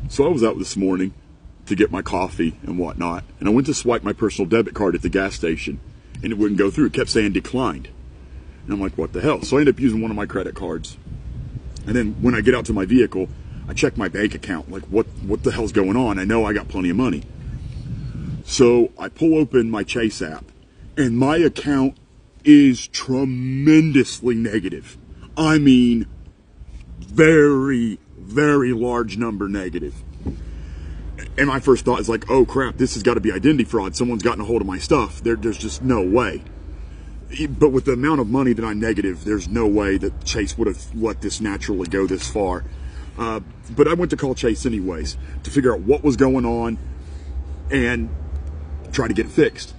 So I was out this morning to get my coffee and whatnot, and I went to swipe my personal debit card at the gas station, and it wouldn't go through. It kept saying declined. And I'm like, what the hell? So I ended up using one of my credit cards. And then when I get out to my vehicle, I check my bank account, like what the hell's going on? I know I got plenty of money. So I pull open my Chase app, and my account is tremendously negative. I mean, very, very large number negative. And my first thought is like, oh crap, this has got to be identity fraud. Someone's gotten a hold of my stuff. There's just no way. But with the amount of money that I'm negative, there's no way that Chase would have let this naturally go this far. But I went to call Chase anyways to figure out what was going on and try to get it fixed.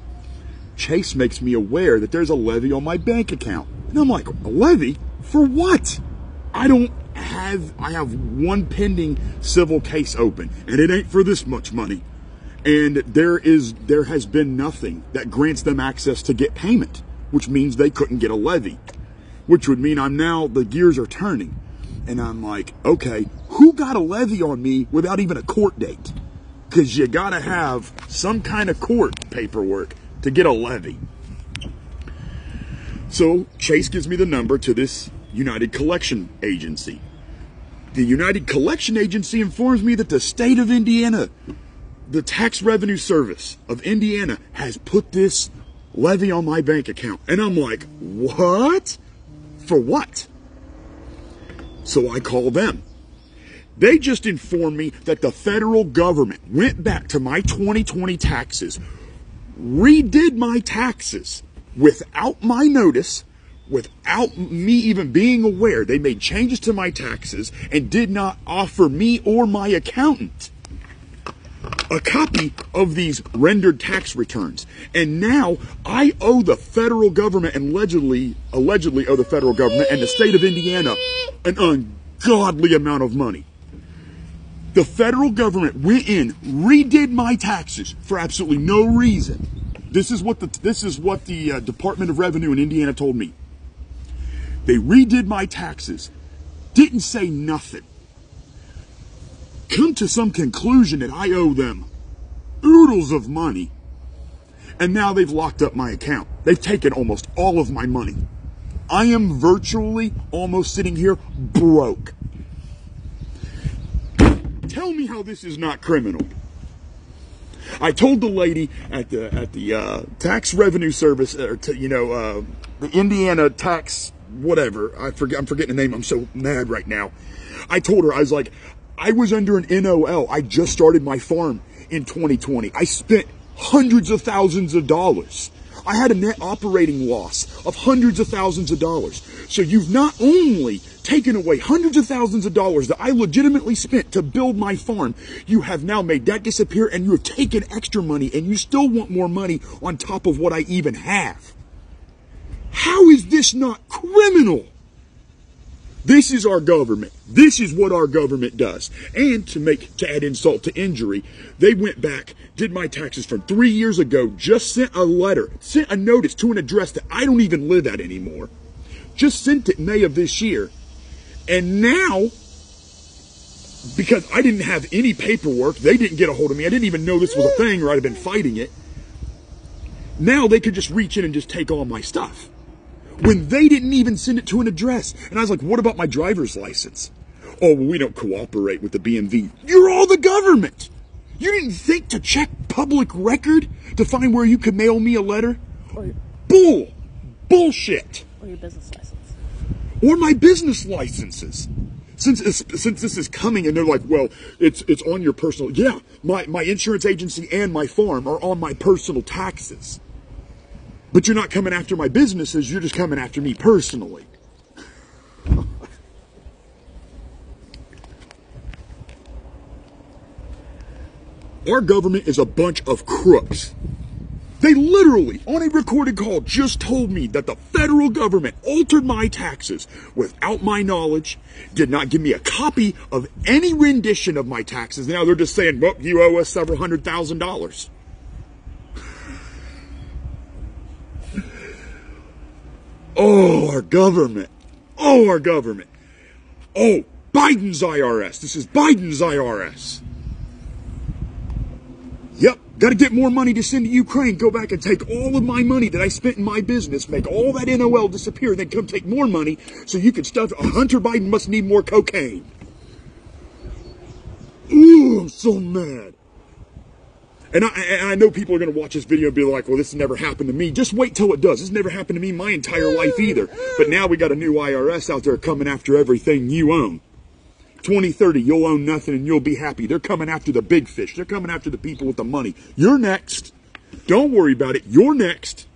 Chase makes me aware that there's a levy on my bank account. And I'm like, a levy? For what? I have one pending civil case open, and it ain't for this much money. And there has been nothing that grants them access to get payment, which means they couldn't get a levy, which would mean the gears are turning. And I'm like, okay, who got a levy on me without even a court date? Because you got to have some kind of court paperwork to get a levy. So Chase gives me the number to this United Collection Agency. The United Collection Agency informs me that the state of Indiana, the Tax Revenue Service of Indiana, has put this levy on my bank account. And I'm like, what? For what? So I call them. They just informed me that the federal government went back to my 2020 taxes, redid my taxes without my notice, without me even being aware. They made changes to my taxes and did not offer me or my accountant a copy of these rendered tax returns. And now I owe the federal government, and allegedly owe the federal government and the state of Indiana an ungodly amount of money. The federal government went in, redid my taxes for absolutely no reason. This is what the Department of Revenue in Indiana told me. They redid my taxes, didn't say nothing, come to some conclusion that I owe them oodles of money, and now they've locked up my account. They've taken almost all of my money. I am virtually almost sitting here broke. Tell me how this is not criminal. I told the lady at the Tax Revenue Service, the Indiana Tax whatever. I'm forgetting the name. I'm so mad right now. I told her, I was like, I was under an NOL. I just started my farm in 2020. I spent hundreds of thousands of dollars. I had a net operating loss of hundreds of thousands of dollars. So you've not only taken away hundreds of thousands of dollars that I legitimately spent to build my farm, you have now made that disappear, and you have taken extra money, and you still want more money on top of what I even have. How is this not criminal? This is our government. This is what our government does. And to add insult to injury, they went back, did my taxes from 3 years ago, just sent a notice to an address that I don't even live at anymore. Just sent it May of this year. And now, because I didn't have any paperwork, they didn't get a hold of me. I didn't even know this was a thing, or I'd have been fighting it. Now they could just reach in and just take all my stuff, when they didn't even send it to an address. And I was like, what about my driver's license? Oh, well, we don't cooperate with the BMV. You're all the government. You didn't think to check public record to find where you could mail me a letter? Bullshit. Or your business license. Or my business licenses. Since this is coming and they're like, well, it's on your personal, yeah, my insurance agency and my farm are on my personal taxes. But you're not coming after my businesses, you're just coming after me personally. Our government is a bunch of crooks. They literally, on a recorded call, just told me that the federal government altered my taxes without my knowledge, did not give me a copy of any rendition of my taxes. Now they're just saying, well, you owe us several $100,000. Oh, our government. Oh, our government. Oh, Biden's IRS. This is Biden's IRS. Yep, got to get more money to send to Ukraine. Go back and take all of my money that I spent in my business, make all that NOL disappear, then come take more money so you can stuff. Hunter Biden must need more cocaine. Ooh, I'm so mad. And I know people are going to watch this video and be like, well, this never happened to me. Just wait till it does. This never happened to me my entire life either. But now we got a new IRS out there coming after everything you own. 2030, you'll own nothing and you'll be happy. They're coming after the big fish. They're coming after the people with the money. You're next. Don't worry about it. You're next.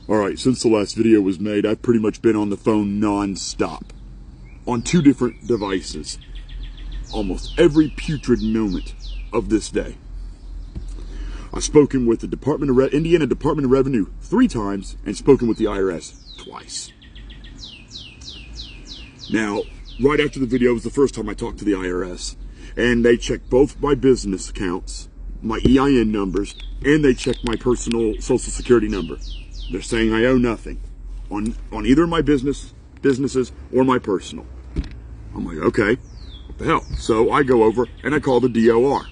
All right, since the last video was made, I've pretty much been on the phone non-stop on 2 different devices almost every putrid moment of this day. I've spoken with the Indiana Department of Revenue 3 times and spoken with the IRS twice. Now, right after the video was the first time I talked to the IRS, and they checked both my business accounts, my EIN numbers, and they checked my personal Social Security number. They're saying I owe nothing on either of my businesses or my personal. I'm like, okay, what the hell? So I go over and I call the DOR.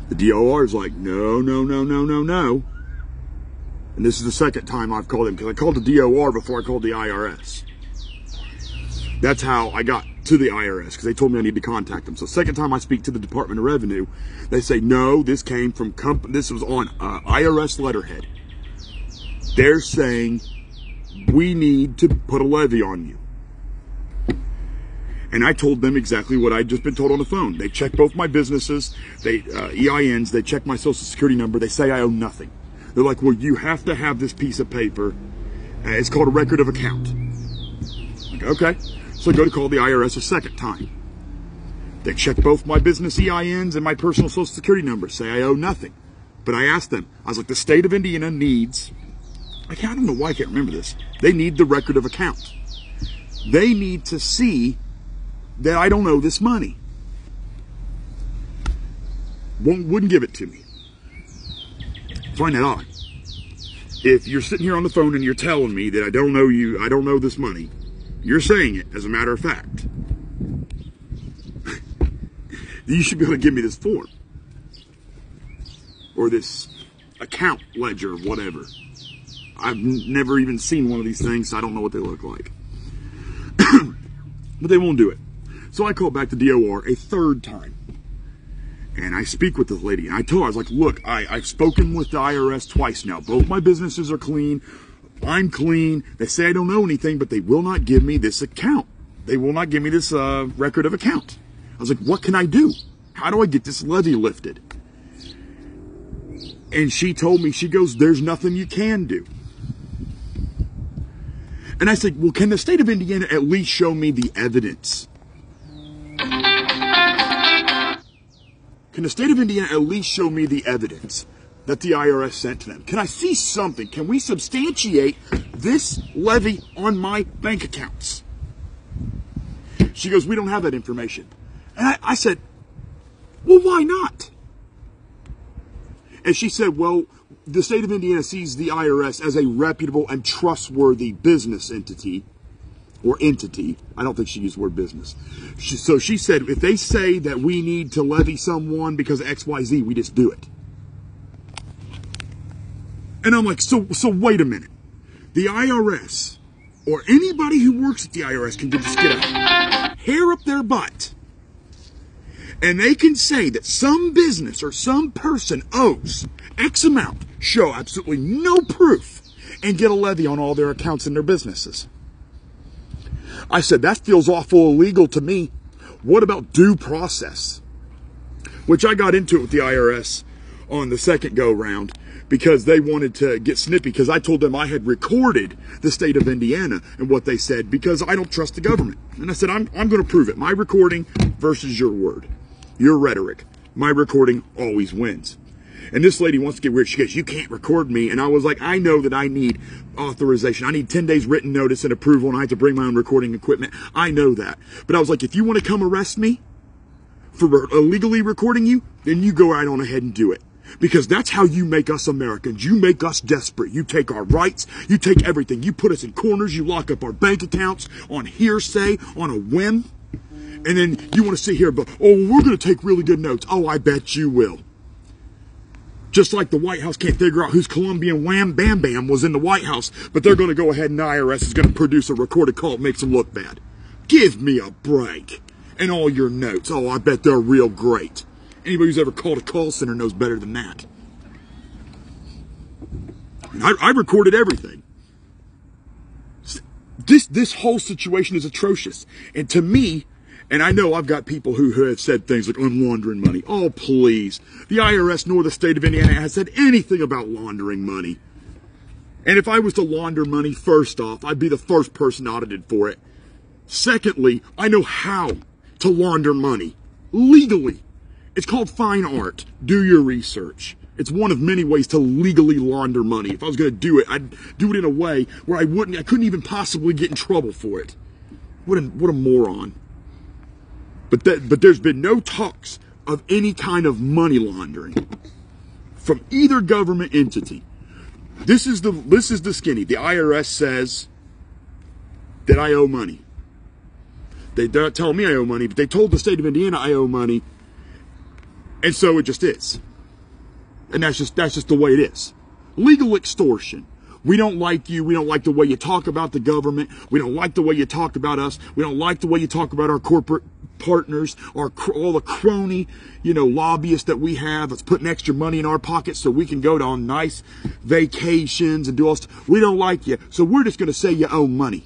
The DOR is like, no. And this is the second time I've called him, because I called the DOR before I called the IRS. That's how I got to the IRS, because they told me I need to contact them. So second time I speak to the Department of Revenue, they say, no, this came from this was on IRS letterhead. They're saying we need to put a levy on you. And I told them exactly what I'd just been told on the phone. They check both my businesses, EINs, they check my Social Security number, they say I owe nothing. They're like, well, you have to have this piece of paper. It's called a record of account. Like, okay. So I go to call the IRS a second time. They check both my business EINs and my personal Social Security number, say I owe nothing. But I asked them, I was like, the state of Indiana needs, I don't know why I can't remember this. They need the record of account. They need to see that I don't owe this money. Wouldn't give it to me. Find that odd. If you're sitting here on the phone and you're telling me that I don't owe this money, you're saying it as a matter of fact. You should be able to give me this form. Or this account ledger, whatever. I've never even seen one of these things, so I don't know what they look like. But they won't do it. So I called back to DOR a third time. And I speak with this lady. And I told her, I was like, look, I've spoken with the IRS twice now. Both my businesses are clean. I'm clean. They say I don't know anything, but they will not give me this account. They will not give me this record of account. I was like, what can I do? How do I get this levy lifted? And she told me, she goes, there's nothing you can do. And I said, well, can the state of Indiana at least show me the evidence? Can the state of Indiana at least show me the evidence that the IRS sent to them? Can I see something? Can we substantiate this levy on my bank accounts? She goes, we don't have that information. And I said, well, why not? And she said, well, the state of Indiana sees the IRS as a reputable and trustworthy business entity. Or entity. I don't think she used the word business. So she said, if they say that we need to levy someone because of XYZ, we just do it. And I'm like, so wait a minute. The IRS, or anybody who works at the IRS, can just get a hair up their butt. And they can say that some business or some person owes X amount, show absolutely no proof, and get a levy on all their accounts in their businesses. I said, that feels awful illegal to me. What about due process? Which I got into it with the IRS on the second go round because they wanted to get snippy, because I told them I had recorded the state of Indiana and what they said, because I don't trust the government. And I said, I'm going to prove it. My recording versus your word, your rhetoric. My recording always wins. And this lady wants to get weird. She goes, you can't record me. And I was like, I know that I need authorization. I need 10 days written notice and approval, and I have to bring my own recording equipment. I know that. But I was like, if you want to come arrest me for illegally recording you, then you go right on ahead and do it. Because that's how you make us Americans. You make us desperate. You take our rights. You take everything. You put us in corners. You lock up our bank accounts on hearsay, on a whim. And then you want to sit here, but, oh, we're going to take really good notes. Oh, I bet you will. Just like the White House can't figure out whose Colombian Wham Bam Bam was in the White House, but they're going to go ahead and the IRS is going to produce a recorded call that makes them look bad. Give me a break. And all your notes. Oh, I bet they're real great. Anybody who's ever called a call center knows better than that. And I recorded everything. This whole situation is atrocious. And to me, and I know I've got people who have said things like, I'm laundering money. Oh, please. The IRS nor the state of Indiana has said anything about laundering money. And if I was to launder money, first off, I'd be the first person audited for it. Secondly, I know how to launder money legally. It's called fine art. Do your research. It's one of many ways to legally launder money. If I was going to do it, I'd do it in a way where I couldn't even possibly get in trouble for it. What a moron. But there's been no talks of any kind of money laundering from either government entity. This is the skinny. The IRS says that I owe money. They're not telling me I owe money, but they told the state of Indiana I owe money. And so it just is. And that's just the way it is. Legal extortion. We don't like you. We don't like the way you talk about the government. We don't like the way you talk about us. We don't like the way you talk about our corporate partners, all the crony, lobbyists that we have that's putting extra money in our pockets so we can go on nice vacations and do all stuff. We don't like you. So we're just going to say you owe money.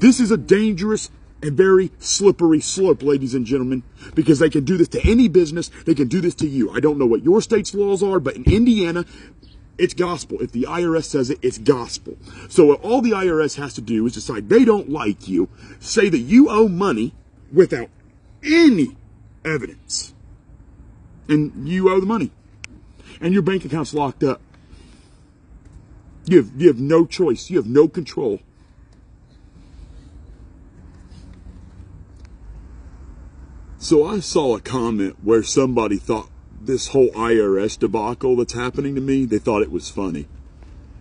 This is a dangerous and very slippery slope, ladies and gentlemen, because they can do this to any business. They can do this to you. I don't know what your state's laws are, but in Indiana, it's gospel. If the IRS says it, it's gospel. So all the IRS has to do is decide they don't like you, say that you owe money without any evidence, and you owe the money, and your bank account's locked up. You have no choice. You have no control. So I saw a comment where somebody thought this whole IRS debacle that's happening to me, they thought it was funny.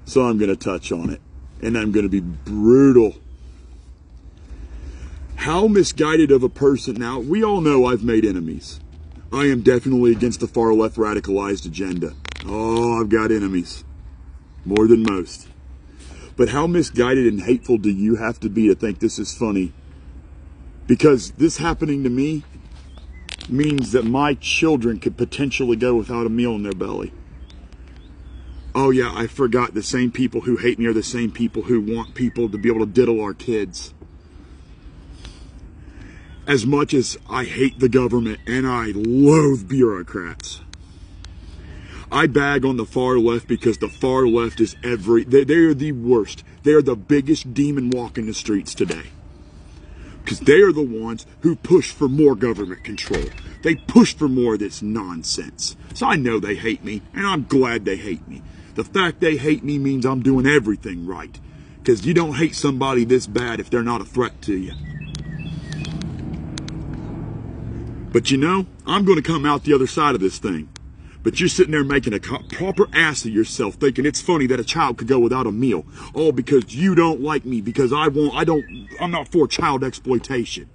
So I'm going to touch on it, and I'm going to be brutal. How misguided of a person. Now, we all know I've made enemies. I am definitely against the far left radicalized agenda. Oh, I've got enemies. More than most. But how misguided and hateful do you have to be to think this is funny? Because this happening to me means that my children could potentially go without a meal in their belly. Oh yeah, I forgot, the same people who hate me are the same people who want people to be able to diddle our kids. As much as I hate the government and I loathe bureaucrats, I bag on the far left because the far left is they are the worst. They are the biggest demon walking the streets today. Because they are the ones who push for more government control. They push for more of this nonsense. So I know they hate me, and I'm glad they hate me. The fact they hate me means I'm doing everything right. Because you don't hate somebody this bad if they're not a threat to you. But I'm going to come out the other side of this thing. But you're sitting there making a proper ass of yourself, thinking it's funny that a child could go without a meal. All because you don't like me, because I'm not for child exploitation.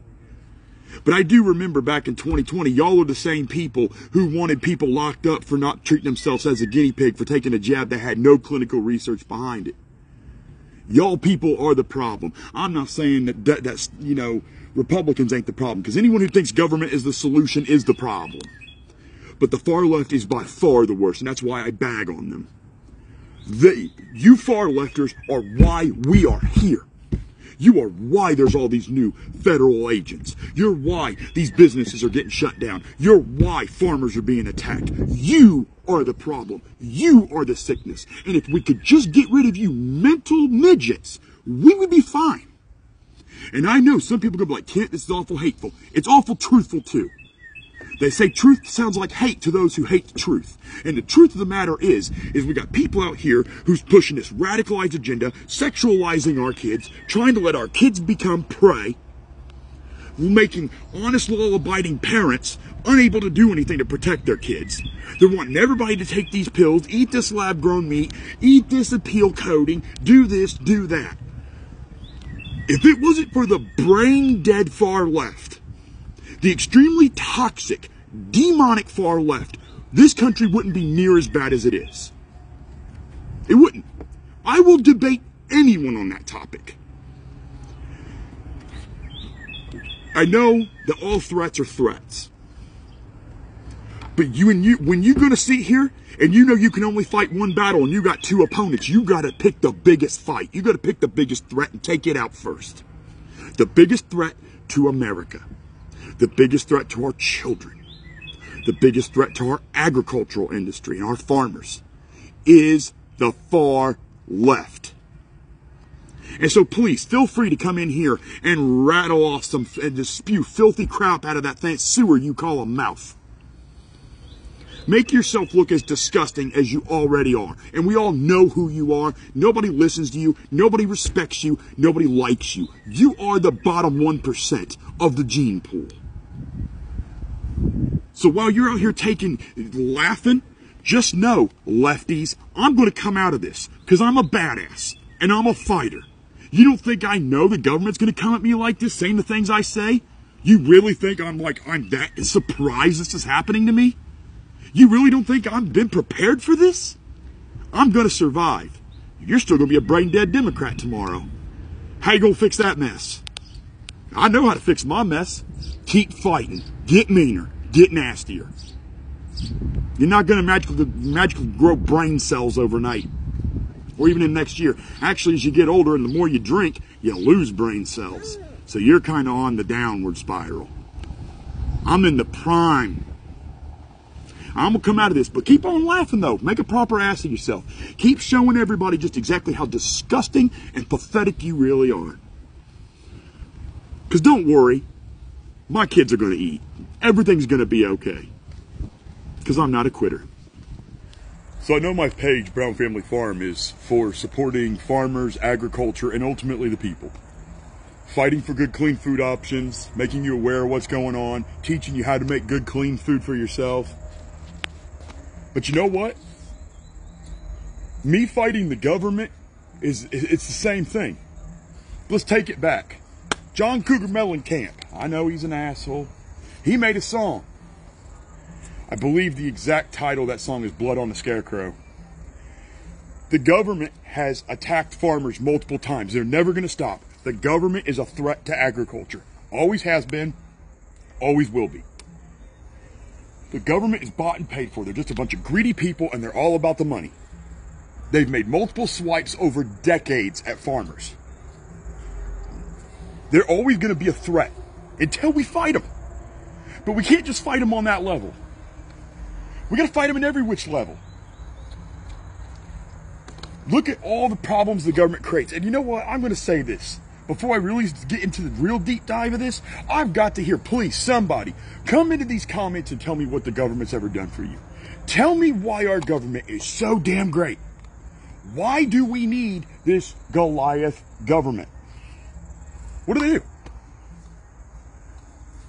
But I do remember back in 2020, y'all are the same people who wanted people locked up for not treating themselves as a guinea pig for taking a jab that had no clinical research behind it. Y'all people are the problem. I'm not saying that's Republicans ain't the problem, because anyone who thinks government is the solution is the problem. But the far left is by far the worst, and that's why I bag on them. You far lefters are why we are here. You are why there's all these new federal agents. You're why these businesses are getting shut down. You're why farmers are being attacked. You are the problem. You are the sickness. And if we could just get rid of you mental midgets, we would be fine. And I know some people are going to be like, Kent, this is awful hateful. It's awful truthful too. They say truth sounds like hate to those who hate the truth. And the truth of the matter is we got people out here who's pushing this radicalized agenda, sexualizing our kids, trying to let our kids become prey, making honest, law-abiding parents unable to do anything to protect their kids. They're wanting everybody to take these pills, eat this lab-grown meat, eat this appeal coating, do this, do that. If it wasn't for the brain-dead far left, the extremely toxic, demonic far left, this country wouldn't be near as bad as it is. It wouldn't. I will debate anyone on that topic. I know that all threats are threats. But when you're going to sit here and you know you can only fight one battle and you got two opponents, you got to pick the biggest fight. You got to pick the biggest threat and take it out first. The biggest threat to America. The biggest threat to our children. The biggest threat to our agricultural industry and our farmers is the far left. And so please, feel free to come in here and rattle off some and just spew filthy crap out of that sewer you call a mouth. Make yourself look as disgusting as you already are. And we all know who you are. Nobody listens to you. Nobody respects you. Nobody likes you. You are the bottom 1% of the gene pool. So while you're out here laughing, just know, lefties, I'm going to come out of this because I'm a badass and I'm a fighter. You don't think I know the government's going to come at me like this, saying the things I say? You really think I'm that surprised this is happening to me? You really don't think I've been prepared for this? I'm going to survive. You're still going to be a brain-dead Democrat tomorrow. How you going to fix that mess? I know how to fix my mess. Keep fighting. Get meaner. Get nastier. You're not going to magically grow brain cells overnight. Or even in next year. Actually, as you get older and the more you drink, you lose brain cells. So you're kind of on the downward spiral. I'm in the prime. I'm going to come out of this, but keep on laughing though. Make a proper ass of yourself. Keep showing everybody just exactly how disgusting and pathetic you really are. Because don't worry, my kids are going to eat. Everything's going to be okay. Because I'm not a quitter. So I know my page, Brown Family Farm, is for supporting farmers, agriculture, and ultimately the people. Fighting for good, clean food options, making you aware of what's going on, teaching you how to make good, clean food for yourself. But you know what? Me fighting the government it's the same thing. Let's take it back. John Cougar Mellencamp. I know he's an asshole. He made a song. I believe the exact title of that song is Blood on the Scarecrow. The government has attacked farmers multiple times. They're never going to stop. The government is a threat to agriculture. Always has been. Always will be. The government is bought and paid for. They're just a bunch of greedy people, and they're all about the money. They've made multiple swipes over decades at farmers. They're always going to be a threat until we fight them. But we can't just fight them on that level. We got to fight them in every which level. Look at all the problems the government creates. And you know what? I'm going to say this. Before I really get into the real deep dive of this, I've got to hear, please, somebody, come into these comments and tell me what the government's ever done for you. Tell me why our government is so damn great. Why do we need this Goliath government? What do they do?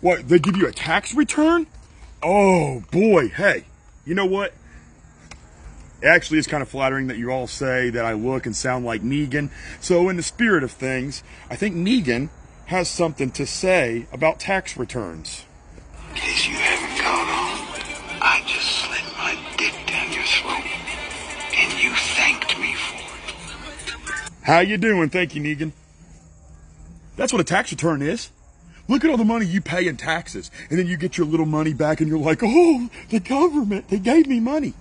What, they give you a tax return? Oh, boy, hey, you know what? Actually, it's kind of flattering that you all say that I look and sound like Negan. So in the spirit of things, I think Negan has something to say about tax returns. In case you haven't caught on, I just slid my dick down your throat, and you thanked me for it. How you doing? Thank you, Negan. That's what a tax return is. Look at all the money you pay in taxes, and then you get your little money back, and you're like, oh, the government, they gave me money.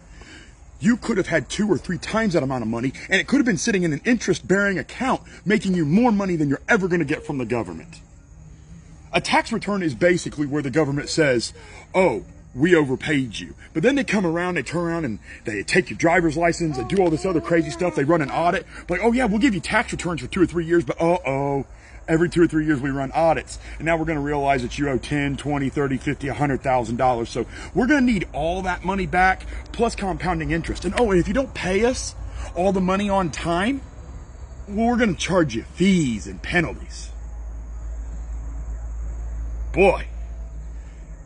You could have had 2 or 3 times that amount of money, and it could have been sitting in an interest-bearing account, making you more money than you're ever going to get from the government. A tax return is basically where the government says, oh, we overpaid you. But then they come around, they turn around, and they take your driver's license, they do all this other crazy stuff, they run an audit. Like, oh yeah, we'll give you tax returns for 2 or 3 years, but every 2 or 3 years we run audits. And now we're going to realize that you owe $10, $20, $30, $50, $100,000. So we're going to need all that money back plus compounding interest. And and if you don't pay us all the money on time, well, we're going to charge you fees and penalties. Boy,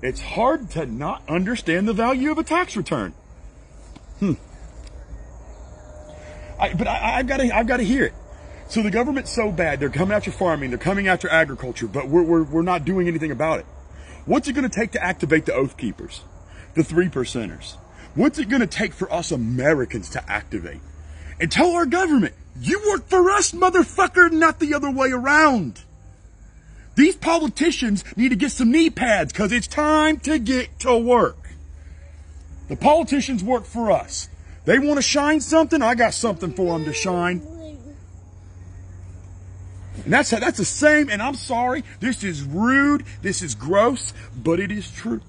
it's hard to not understand the value of a tax return. I've got to hear it. So the government's so bad, they're coming after farming, they're coming after agriculture, but we're not doing anything about it. What's it going to take to activate the Oath Keepers, the 3%ers? What's it going to take for us Americans to activate? And tell our government, you work for us, motherfucker, not the other way around. These politicians need to get some knee pads because it's time to get to work. The politicians work for us. They want to shine something, I got something for them to shine. And that's the same, and I'm sorry, this is rude, this is gross, but it is true.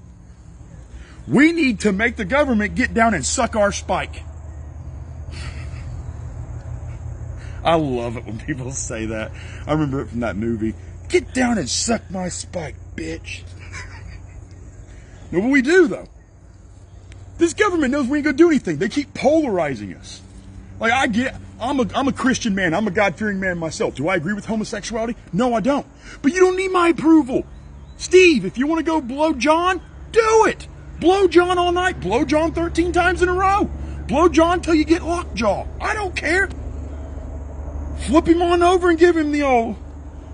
We need to make the government get down and suck our spike. I love it when people say that. I remember it from that movie. Get down and suck my spike, bitch. Now, what we do, though, this government knows we ain't gonna do anything. They keep polarizing us. Like, I'm a Christian man. I'm a God-fearing man myself. Do I agree with homosexuality? No, I don't. But you don't need my approval. Steve, if you want to go blow John, do it. Blow John all night. Blow John 13 times in a row. Blow John till you get lockjaw. I don't care. Flip him on over and give him the old,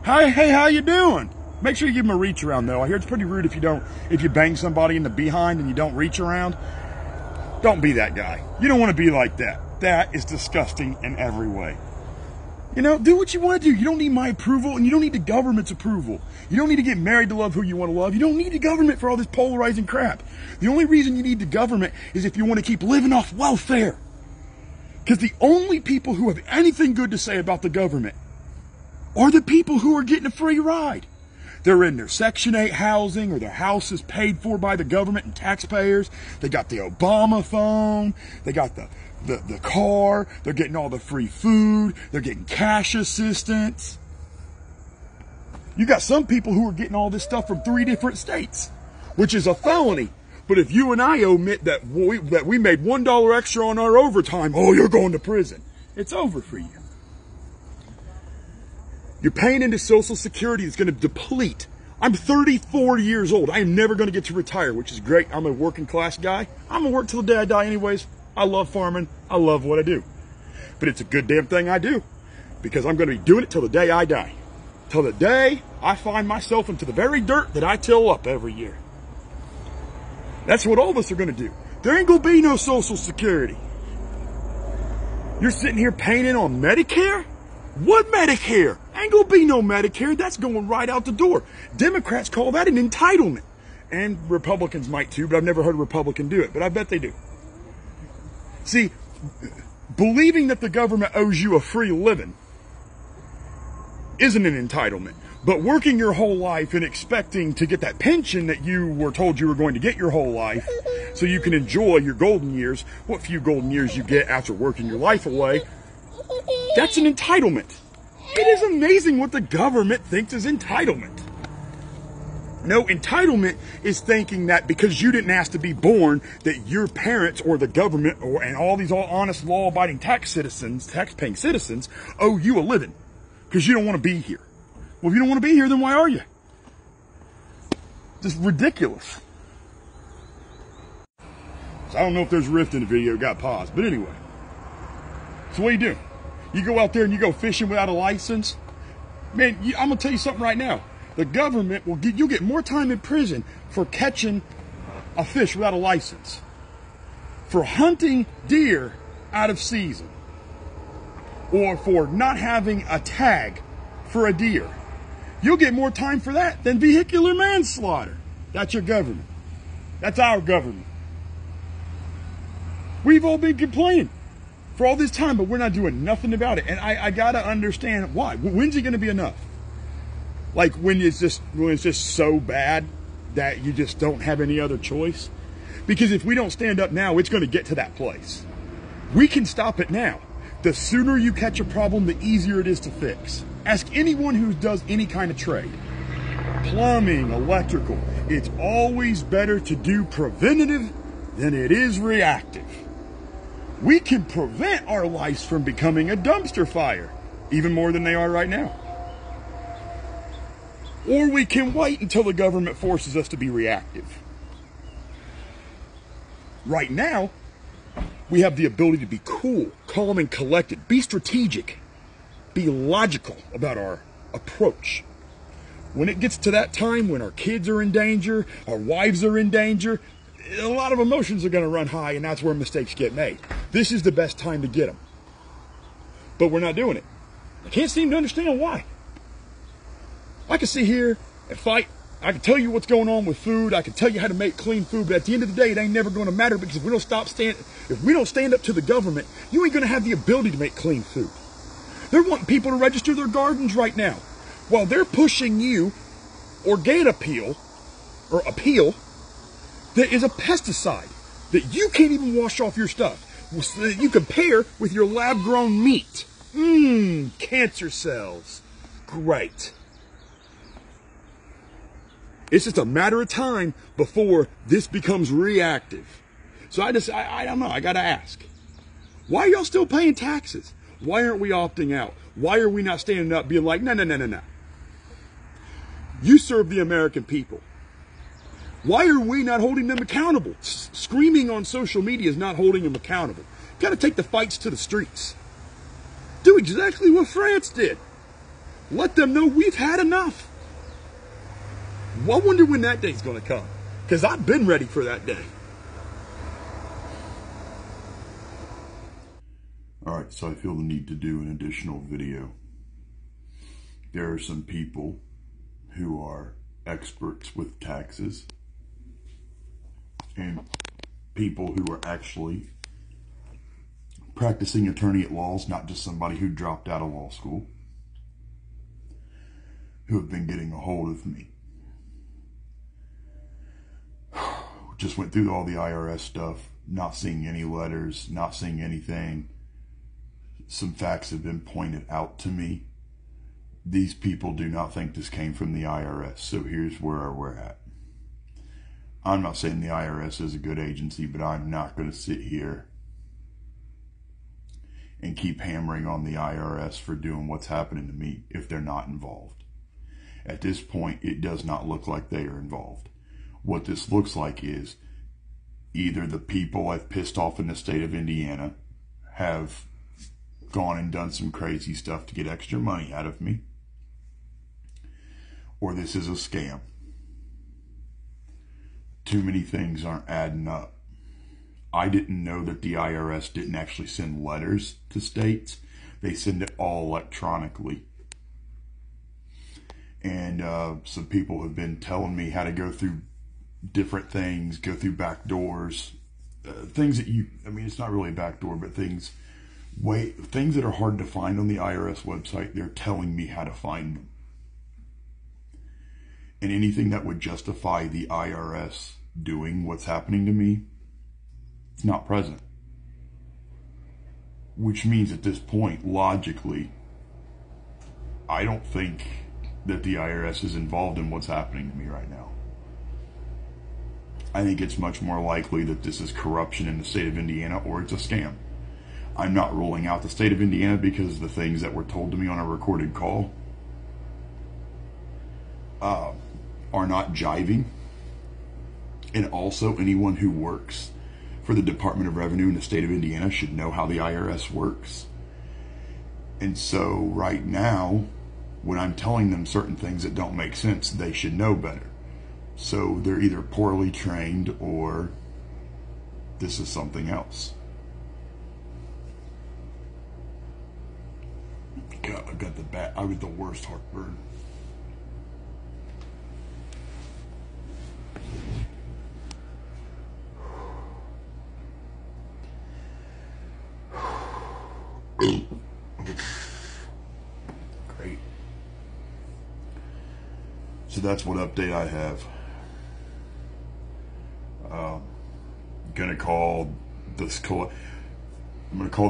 hey, how you doing? Make sure you give him a reach around, though. I hear it's pretty rude if you bang somebody in the behind and you don't reach around. Don't be that guy. You don't want to be like that. That is disgusting in every way. You know, do what you want to do. You don't need my approval, and you don't need the government's approval. You don't need to get married to love who you want to love. You don't need the government for all this polarizing crap. The only reason you need the government is if you want to keep living off welfare. Because the only people who have anything good to say about the government are the people who are getting a free ride. They're in their Section 8 housing, or their house is paid for by the government and taxpayers. They got the Obama phone. They got the car. They're getting all the free food. They're getting cash assistance. You got some people who are getting all this stuff from 3 different states, which is a felony. But if you and I omit that we made $1 extra on our overtime, oh, you're going to prison. It's over for you. You're paying into Social Security that's going to deplete. I'm 34 years old. I am never going to get to retire, which is great. I'm a working class guy. I'm going to work till the day I die anyways. I love farming. I love what I do. But it's a good damn thing I do, because I'm going to be doing it till the day I die. Till the day I find myself into the very dirt that I till up every year. That's what all of us are going to do. There ain't going to be no Social Security. You're sitting here paying in on Medicare? What Medicare? Ain't going to be no Medicare. That's going right out the door. Democrats call that an entitlement. And Republicans might too, but I've never heard a Republican do it. But I bet they do. See, believing that the government owes you a free living isn't an entitlement. But working your whole life and expecting to get that pension that you were told you were going to get your whole life so you can enjoy your golden years, what few golden years you get after working your life away, that's an entitlement. It is amazing what the government thinks is entitlement. No, entitlement is thinking that because you didn't ask to be born, that your parents or the government and all these honest, law-abiding tax-paying citizens owe you a living because you don't want to be here. Well, if you don't want to be here, then why are you? Just ridiculous. So I don't know if there's a rift in the video, it got paused. But anyway. So what do? You go out there and you go fishing without a license? Man, I'm going to tell you something right now. The government you'll get more time in prison for catching a fish without a license. For hunting deer out of season. Or for not having a tag for a deer. You'll get more time for that than vehicular manslaughter. That's your government. That's our government. We've all been complaining for all this time, but we're not doing nothing about it. And I gotta understand why. When's it gonna be enough? Like when it's just so bad that you just don't have any other choice? Because if we don't stand up now, it's gonna get to that place. We can stop it now. The sooner you catch a problem, the easier it is to fix. Ask anyone who does any kind of trade. Plumbing, electrical. It's always better to do preventative than it is reactive. We can prevent our lives from becoming a dumpster fire, even more than they are right now. Or we can wait until the government forces us to be reactive. Right now, we have the ability to be cool, calm, and collected. Be strategic. Be logical about our approach. when it gets to that time when our kids are in danger, our wives are in danger, a lot of emotions are going to run high, and that's where mistakes get made. This is the best time to get them. But we're not doing it. I can't seem to understand why. I can sit here and fight. I can tell you what's going on with food. I can tell you how to make clean food. But at the end of the day, it ain't never going to matter, because if we don't stand up to the government, you ain't going to have the ability to make clean food. They're wanting people to register their gardens right now, while they're pushing you Organapeel, or Appeal, that is a pesticide that you can't even wash off your stuff, that you compare with your lab-grown meat. Cancer cells. Great. It's just a matter of time before this becomes reactive. So I don't know, I gotta ask. Why are y'all still paying taxes? Why aren't we opting out? Why are we not standing up being like, no. You serve the American people. Why are we not holding them accountable? Screaming on social media is not holding them accountable. Got to take the fights to the streets. Do exactly what France did. Let them know we've had enough. I wonder when that day's going to come, because I've been ready for that day. Alright, so I feel the need to do an additional video. There are some people who are experts with taxes and people who are actually practicing attorney at laws, not just somebody who dropped out of law school, who have been getting a hold of me. Just went through all the IRS stuff, not seeing any letters, not seeing anything. Some facts have been pointed out to me. These people do not think this came from the IRS, so here's where we're at. I'm not saying the IRS is a good agency, but I'm not going to sit here and keep hammering on the IRS for doing what's happening to me if they're not involved. At this point, it does not look like they are involved. What this looks like is either the people I've pissed off in the state of Indiana have gone and done some crazy stuff to get extra money out of me, or this is a scam. Too many things aren't adding up. I didn't know that the IRS didn't actually send letters to states. They send it all electronically. And some people have been telling me how to go through different things, go through back doors, things that it's not really a back door, but things that are hard to find on the IRS website. They're telling me how to find them. And anything that would justify the IRS doing what's happening to me, it's not present. Which means at this point, logically, I don't think that the IRS is involved in what's happening to me right now. I think it's much more likely that this is corruption in the state of Indiana, or it's a scam. I'm not ruling out the state of Indiana because the things that were told to me on a recorded call are not jiving. And also, anyone who works for the Department of Revenue in the state of Indiana should know how the IRS works. And so right now, when I'm telling them certain things that don't make sense, they should know better. So they're either poorly trained or this is something else. God, I got the worst heartburn. Great. So that's what update I have. I'm gonna call the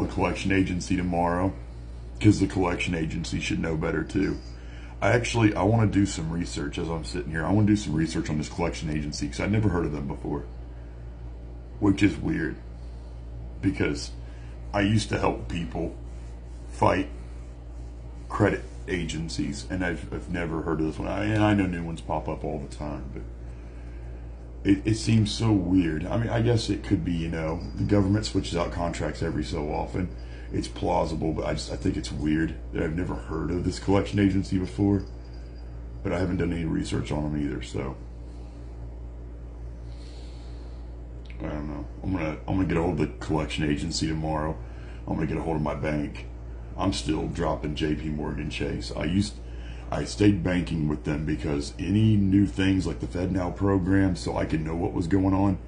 collection agency tomorrow, because the collection agency should know better too. I want to do some research as I'm sitting here. I want to do some research on this collection agency, because I've never heard of them before, which is weird, because I used to help people fight credit agencies, and I've never heard of this one. And I know new ones pop up all the time, but it seems so weird. I mean, I guess it could be, the government switches out contracts every so often. It's plausible, but I think it's weird that I've never heard of this collection agency before. but I haven't done any research on them either, so I don't know. I'm gonna get a hold of the collection agency tomorrow. I'm gonna get a hold of my bank. I'm still dropping JP Morgan Chase. I stayed banking with them because any new things like the FedNow program, so I could know what was going on.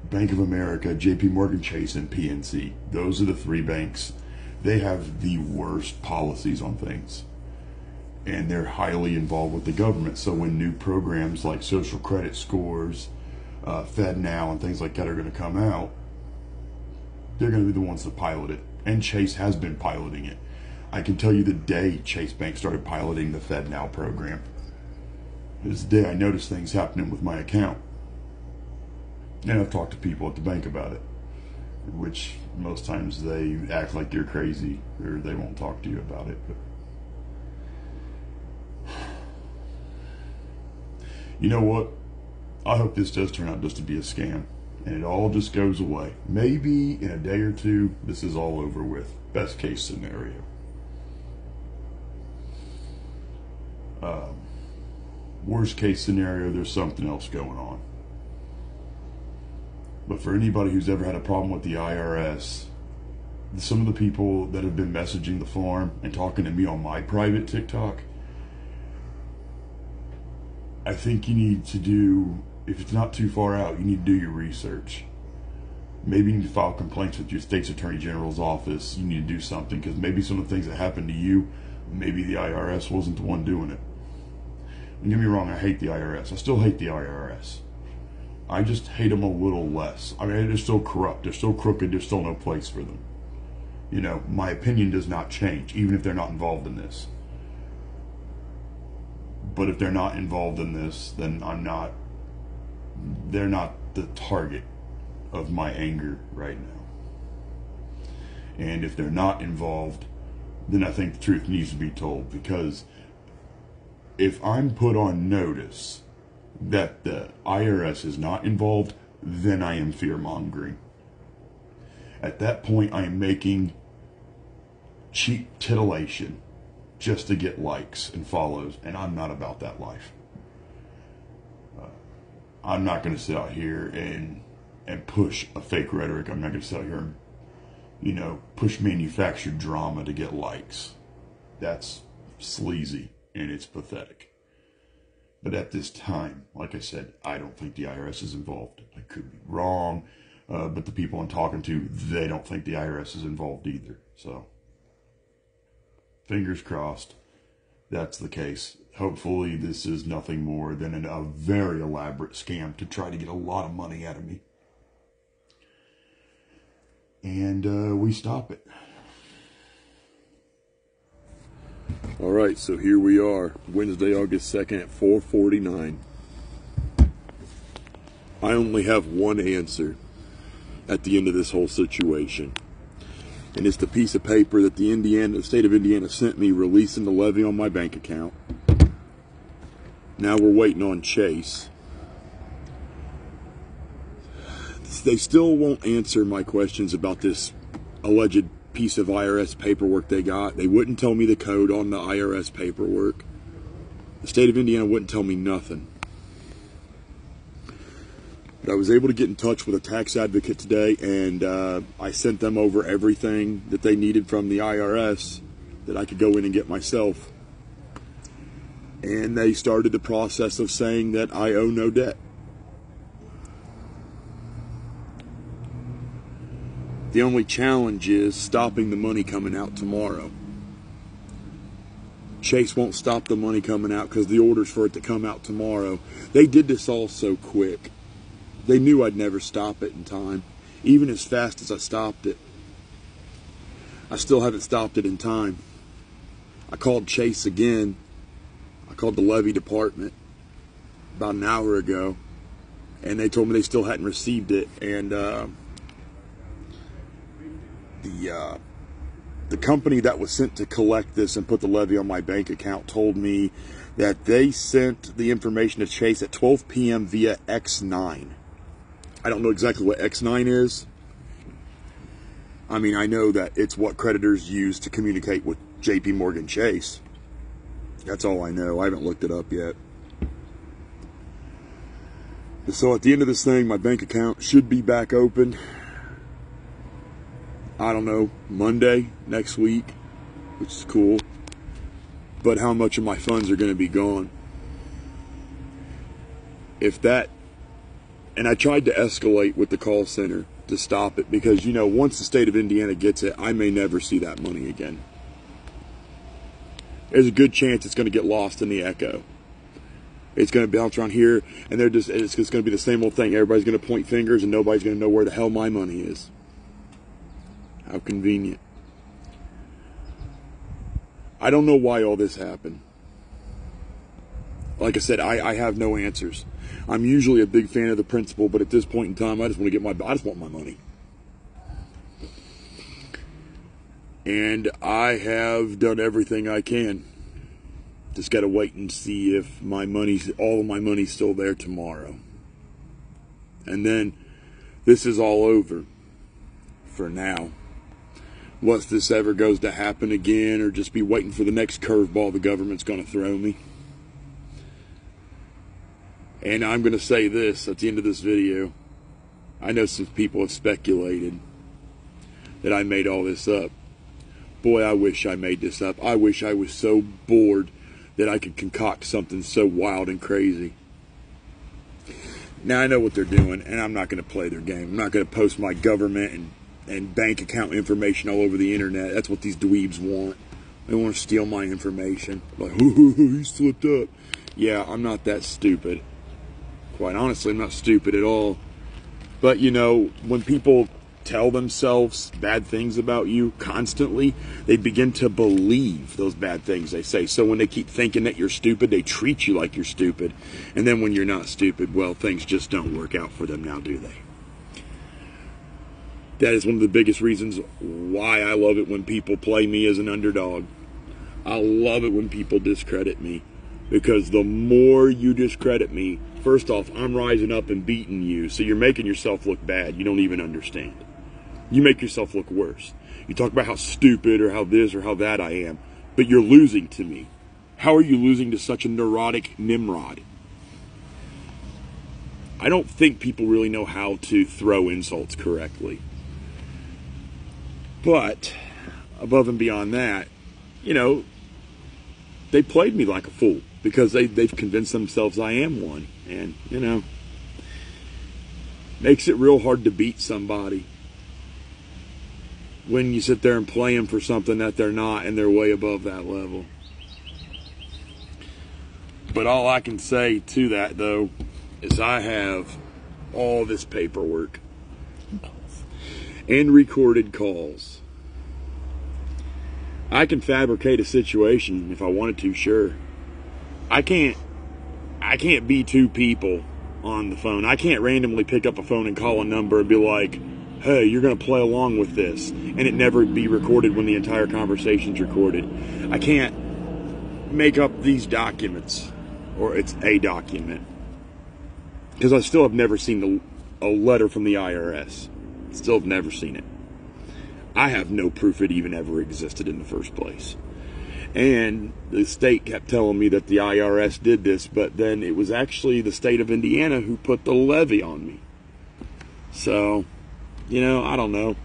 Bank of America, JP Morgan Chase, and PNC. Those are the three banks. They have the worst policies on things. And they're highly involved with the government. So when new programs like social credit scores, FedNow, and things like that are going to come out, they're going to be the ones that pilot it. And Chase has been piloting it. I can tell you the day Chase Bank started piloting the FedNow program. It was the day I noticed things happening with my account. And I've talked to people at the bank about it, which most times they act like you're crazy or they won't talk to you about it. But you know what? I hope this does turn out just to be a scam and it all just goes away. Maybe in a day or two, this is all over with. Best case scenario. Worst case scenario, there's something else going on. But for anybody who's ever had a problem with the IRS, some of the people that have been messaging the farm and talking to me on my private TikTok, I think you need to do, if it's not too far out, you need to do your research. Maybe you need to file complaints with your state's attorney general's office. You need to do something because maybe some of the things that happened to you, maybe the IRS wasn't the one doing it. Don't get me wrong, I hate the IRS. I still hate the IRS. I just hate them a little less. I mean, they're still corrupt. They're still crooked. There's still no place for them. You know, my opinion does not change, even if they're not involved in this. But if they're not involved in this, then they're not the target of my anger right now. And if they're not involved, then I think the truth needs to be told. Because if I'm put on notice that the IRS is not involved, then I am fear-mongering. At that point, I am making cheap titillation just to get likes and follows, and I'm not about that life. I'm not going to sit out here and push a fake rhetoric. I'm not going to sit out here and, you know, push manufactured drama to get likes. That's sleazy and it's pathetic. But at this time, like I said, I don't think the IRS is involved. I could be wrong, but the people I'm talking to, they don't think the IRS is involved either. So, fingers crossed, that's the case. Hopefully this is nothing more than a very elaborate scam to try to get a lot of money out of me. And we stop it. All right, so here we are, Wednesday, August 2nd at 4:49. I only have one answer at the end of this whole situation. And it's the piece of paper that the state of Indiana sent me releasing the levy on my bank account. Now we're waiting on Chase. They still won't answer my questions about this alleged piece of IRS paperwork they got. They wouldn't tell me the code on the IRS paperwork. The state of Indiana wouldn't tell me nothing. But I was able to get in touch with a tax advocate today, and I sent them over everything that they needed from the IRS that I could go in and get myself. And they started the process of saying that I owe no debt. The only challenge is stopping the money coming out tomorrow. Chase won't stop the money coming out because the order's for it to come out tomorrow. They did this all so quick. They knew I'd never stop it in time. Even as fast as I stopped it, I still haven't stopped it in time. I called Chase again. I called the Levy department about an hour ago, and they told me they still hadn't received it. And the company that was sent to collect this and put the levy on my bank account told me that they sent the information to Chase at 12 p.m. via X9. I don't know exactly what X9 is. I mean, I know that it's what creditors use to communicate with JP Morgan Chase. That's all I know. I haven't looked it up yet. So at the end of this thing, my bank account should be back open. I don't know, Monday next week, which is cool. But how much of my funds are going to be gone? If that, and I tried to escalate with the call center to stop it because, you know, once the state of Indiana gets it, I may never see that money again. There's a good chance it's going to get lost in the echo. It's going to bounce around here, and it's going to be the same old thing. Everybody's going to point fingers, and nobody's going to know where the hell my money is. How convenient. I don't know why all this happened. Like I said, I have no answers. I'm usually a big fan of the principle, but at this point in time, I just want my money. And I have done everything I can. Just got to wait and see if all of my money's still there tomorrow. And then this is all over for now. Once this ever goes to happen again, or just be waiting for the next curveball the government's going to throw me. And I'm going to say this at the end of this video. I know some people have speculated that I made all this up. Boy, I wish I made this up. I wish I was so bored that I could concoct something so wild and crazy. Now, I know what they're doing, and I'm not going to play their game. I'm not going to post my government and bank account information all over the internet. That's what these dweebs want. They want to steal my information. Like, ooh, he slipped up. Yeah, I'm not that stupid. Quite honestly, I'm not stupid at all. But, you know, when people tell themselves bad things about you constantly, they begin to believe those bad things they say. So when they keep thinking that you're stupid, they treat you like you're stupid. And then when you're not stupid, well, things just don't work out for them now, do they? That is one of the biggest reasons why I love it when people play me as an underdog. I love it when people discredit me. Because the more you discredit me, first off, I'm rising up and beating you. So you're making yourself look bad. You don't even understand. You make yourself look worse. You talk about how stupid or how this or how that I am. But you're losing to me. How are you losing to such a neurotic Nimrod? I don't think people really know how to throw insults correctly. But above and beyond that, you know, they played me like a fool because they've convinced themselves I am one. And, you know, makes it real hard to beat somebody when you sit there and play them for something that they're not and they're way above that level. But all I can say to that, though, is I have all this paperwork and recorded calls. I can fabricate a situation if I wanted to, sure. I can't be two people on the phone. I can't randomly pick up a phone and call a number and be like, hey, you're going to play along with this, and it never be recorded when the entire conversation's recorded. I can't make up these documents, or it's a document, because I still have never seen a letter from the IRS. Still have never seen it. I have no proof it even ever existed in the first place. And the state kept telling me that the IRS did this, but then it was actually the state of Indiana who put the levy on me. So, you know, I don't know.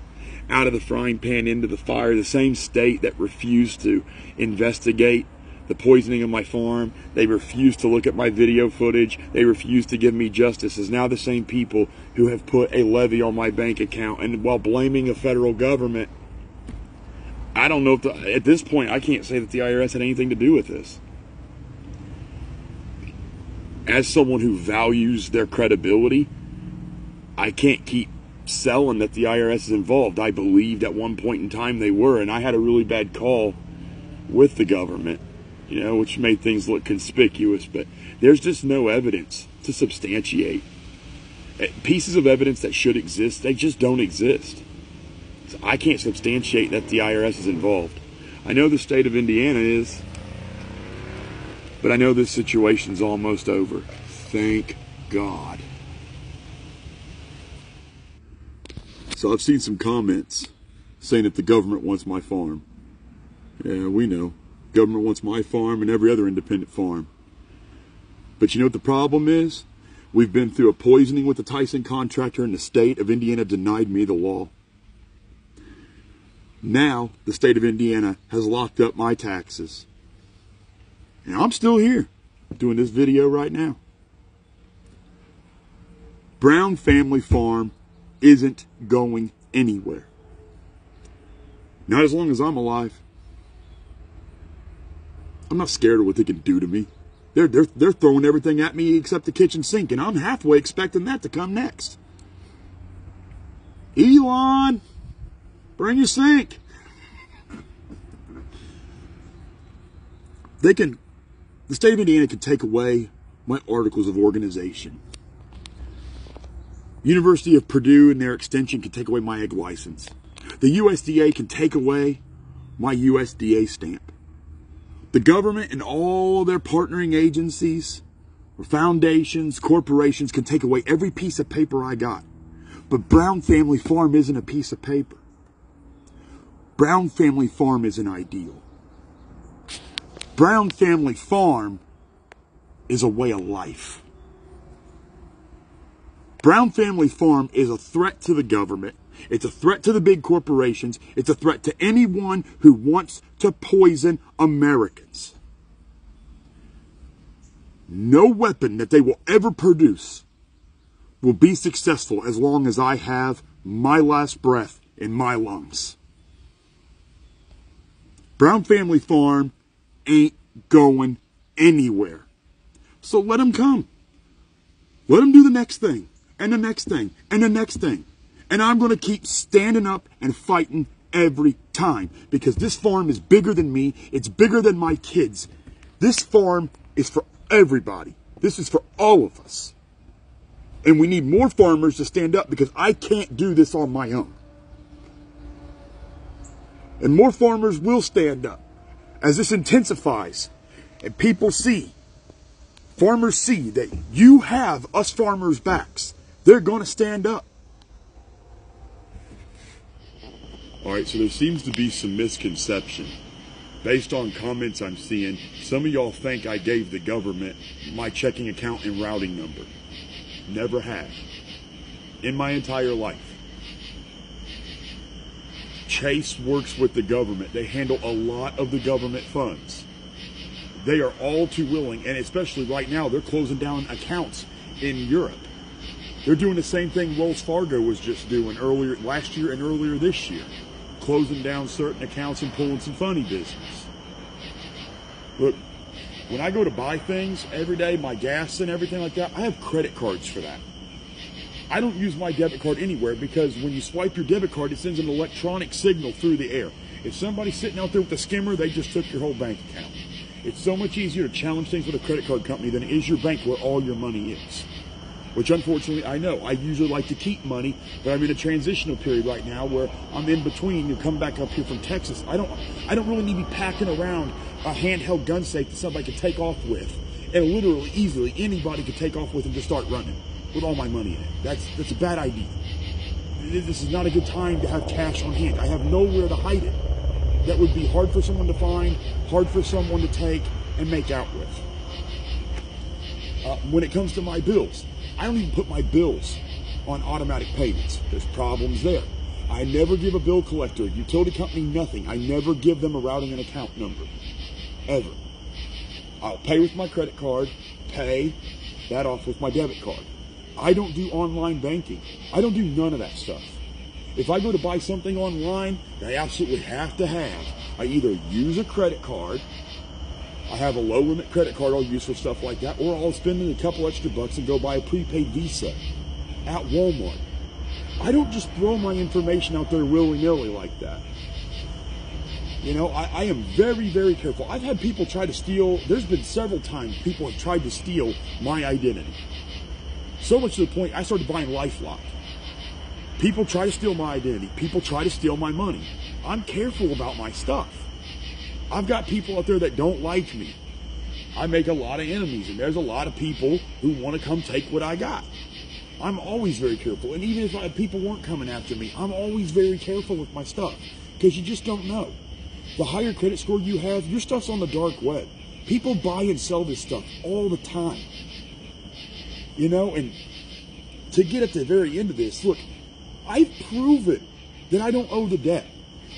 Out of the frying pan into the fire. The same state that refused to investigate the poisoning of my farm, they refused to look at my video footage, they refused to give me justice, is now the same people who have put a levy on my bank account. And while blaming a federal government, I don't know if at this point I can't say that the IRS had anything to do with this. As someone who values their credibility, I can't keep selling that the IRS is involved. I believed at one point in time they were, and I had a really bad call with the government, you know, which made things look conspicuous, but there's just no evidence to substantiate. Pieces of evidence that should exist, they just don't exist. So I can't substantiate that the IRS is involved. I know the state of Indiana is, but I know this situation's almost over. Thank God. So I've seen some comments saying that the government wants my farm. Yeah, we know. Government wants my farm and every other independent farm. But you know what the problem is? We've been through a poisoning with the Tyson contractor, and the state of Indiana denied me the law. Now, the state of Indiana has locked up my taxes. And I'm still here, doing this video right now. Brown Family Farm isn't going anywhere. Not as long as I'm alive. I'm not scared of what they can do to me. They're throwing everything at me except the kitchen sink, and I'm halfway expecting that to come next. Elon, bring your sink. The state of Indiana can take away my articles of organization. University of Purdue and their extension can take away my egg license. The USDA can take away my USDA stamp. The government and all their partnering agencies, or foundations, corporations can take away every piece of paper I got. But Brown Family Farm isn't a piece of paper. Brown Family Farm is an ideal. Brown Family Farm is a way of life. Brown Family Farm is a threat to the government. It's a threat to the big corporations. It's a threat to anyone who wants to poison Americans. No weapon that they will ever produce will be successful as long as I have my last breath in my lungs. Brown Family Farm ain't going anywhere. So let them come. Let them do the next thing, and the next thing, and the next thing. And I'm going to keep standing up and fighting every time, because this farm is bigger than me. It's bigger than my kids. This farm is for everybody. This is for all of us. And we need more farmers to stand up, because I can't do this on my own. And more farmers will stand up as this intensifies and people see, farmers see that you have us farmers' backs. They're going to stand up. All right, so there seems to be some misconception. Based on comments I'm seeing, some of y'all think I gave the government my checking account and routing number. Never have. In my entire life. Chase works with the government. They handle a lot of the government funds. They are all too willing, and especially right now, they're closing down accounts in Europe. They're doing the same thing Wells Fargo was just doing earlier last year and earlier this year. Closing down certain accounts and pulling some funny business. Look, when I go to buy things every day, my gas and everything like that, I have credit cards for that. I don't use my debit card anywhere, because when you swipe your debit card, it sends an electronic signal through the air. If somebody's sitting out there with a skimmer, they just took your whole bank account. It's so much easier to challenge things with a credit card company than it is your bank, where all your money is. Which unfortunately, I know. I usually like to keep money, but I'm in a transitional period right now where I'm in between. You come back up here from Texas. I don't really need to be packing around a handheld gun safe that somebody could take off with, and literally, easily, anybody could take off with and just start running with all my money in it. That's a bad idea. This is not a good time to have cash on hand. I have nowhere to hide it. That would be hard for someone to find, hard for someone to take and make out with. When it comes to my bills, I don't even put my bills on automatic payments. There's problems there. I never give a bill collector, utility company, nothing. I never give them a routing and account number. Ever. I'll pay with my credit card, pay that off with my debit card. I don't do online banking. I don't do none of that stuff. If I go to buy something online that I absolutely have to have, I either use a credit card, I have a low limit credit card I'll use for stuff like that, or I'll spend a couple extra bucks and go buy a prepaid Visa at Walmart. I don't just throw my information out there willy-nilly like that. You know, I am very, very careful. I've had people try to steal, there's been several times people have tried to steal my identity. So much to the point I started buying LifeLock. People try to steal my identity. People try to steal my money. I'm careful about my stuff. I've got people out there that don't like me. I make a lot of enemies, and there's a lot of people who want to come take what I got. I'm always very careful, and even if people weren't coming after me, I'm always very careful with my stuff, because you just don't know. the higher credit score you have, your stuff's on the dark web. People buy and sell this stuff all the time. You know, and to get at the very end of this, look, I've proven that I don't owe the debt.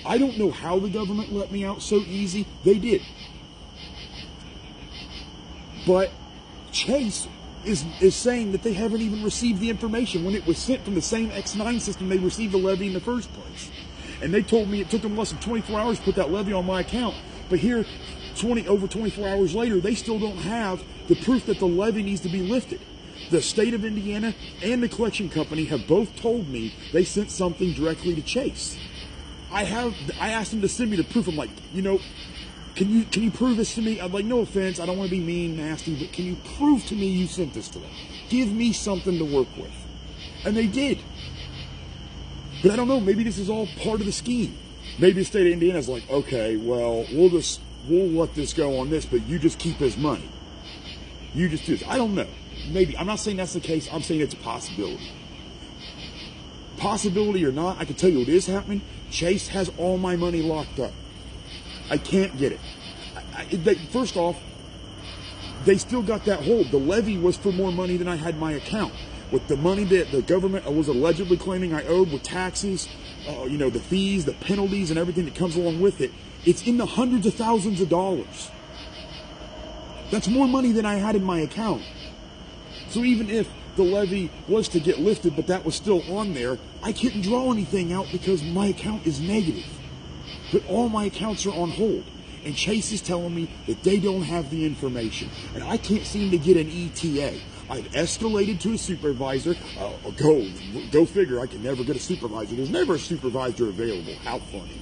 I don't know how the government let me out so easy. They did. But Chase is saying that they haven't even received the information when it was sent from the same X9 system they received the levy in the first place. And they told me it took them less than 24 hours to put that levy on my account. But here, over 24 hours later, they still don't have the proof that the levy needs to be lifted. The state of Indiana and the collection company have both told me they sent something directly to Chase. I asked them to send me the proof. I'm like, you know, can you prove this to me? I'm like, no offense, I don't want to be mean, nasty, but can you prove to me you sent this to them? Give me something to work with. And they did. But I don't know, maybe this is all part of the scheme. Maybe the state of Indiana is like, okay, well, we'll let this go on this, but you just keep his money. You just do this. I don't know. Maybe. I'm not saying that's the case. I'm saying it's a possibility. Possibility or not, I can tell you what is happening. Chase has all my money locked up. I can't get it. First off, they still got that hold. The levy was for more money than I had in my account. With the money that the government was allegedly claiming I owed with taxes, you know, the fees, the penalties, and everything that comes along with it, it's in the hundreds of thousands of dollars. That's more money than I had in my account. So even if the levy was to get lifted, but that was still on there, I couldn't draw anything out because my account is negative. But all my accounts are on hold. And Chase is telling me that they don't have the information. And I can't seem to get an ETA. I've escalated to a supervisor. Go figure, I can never get a supervisor. There's never a supervisor available. How funny.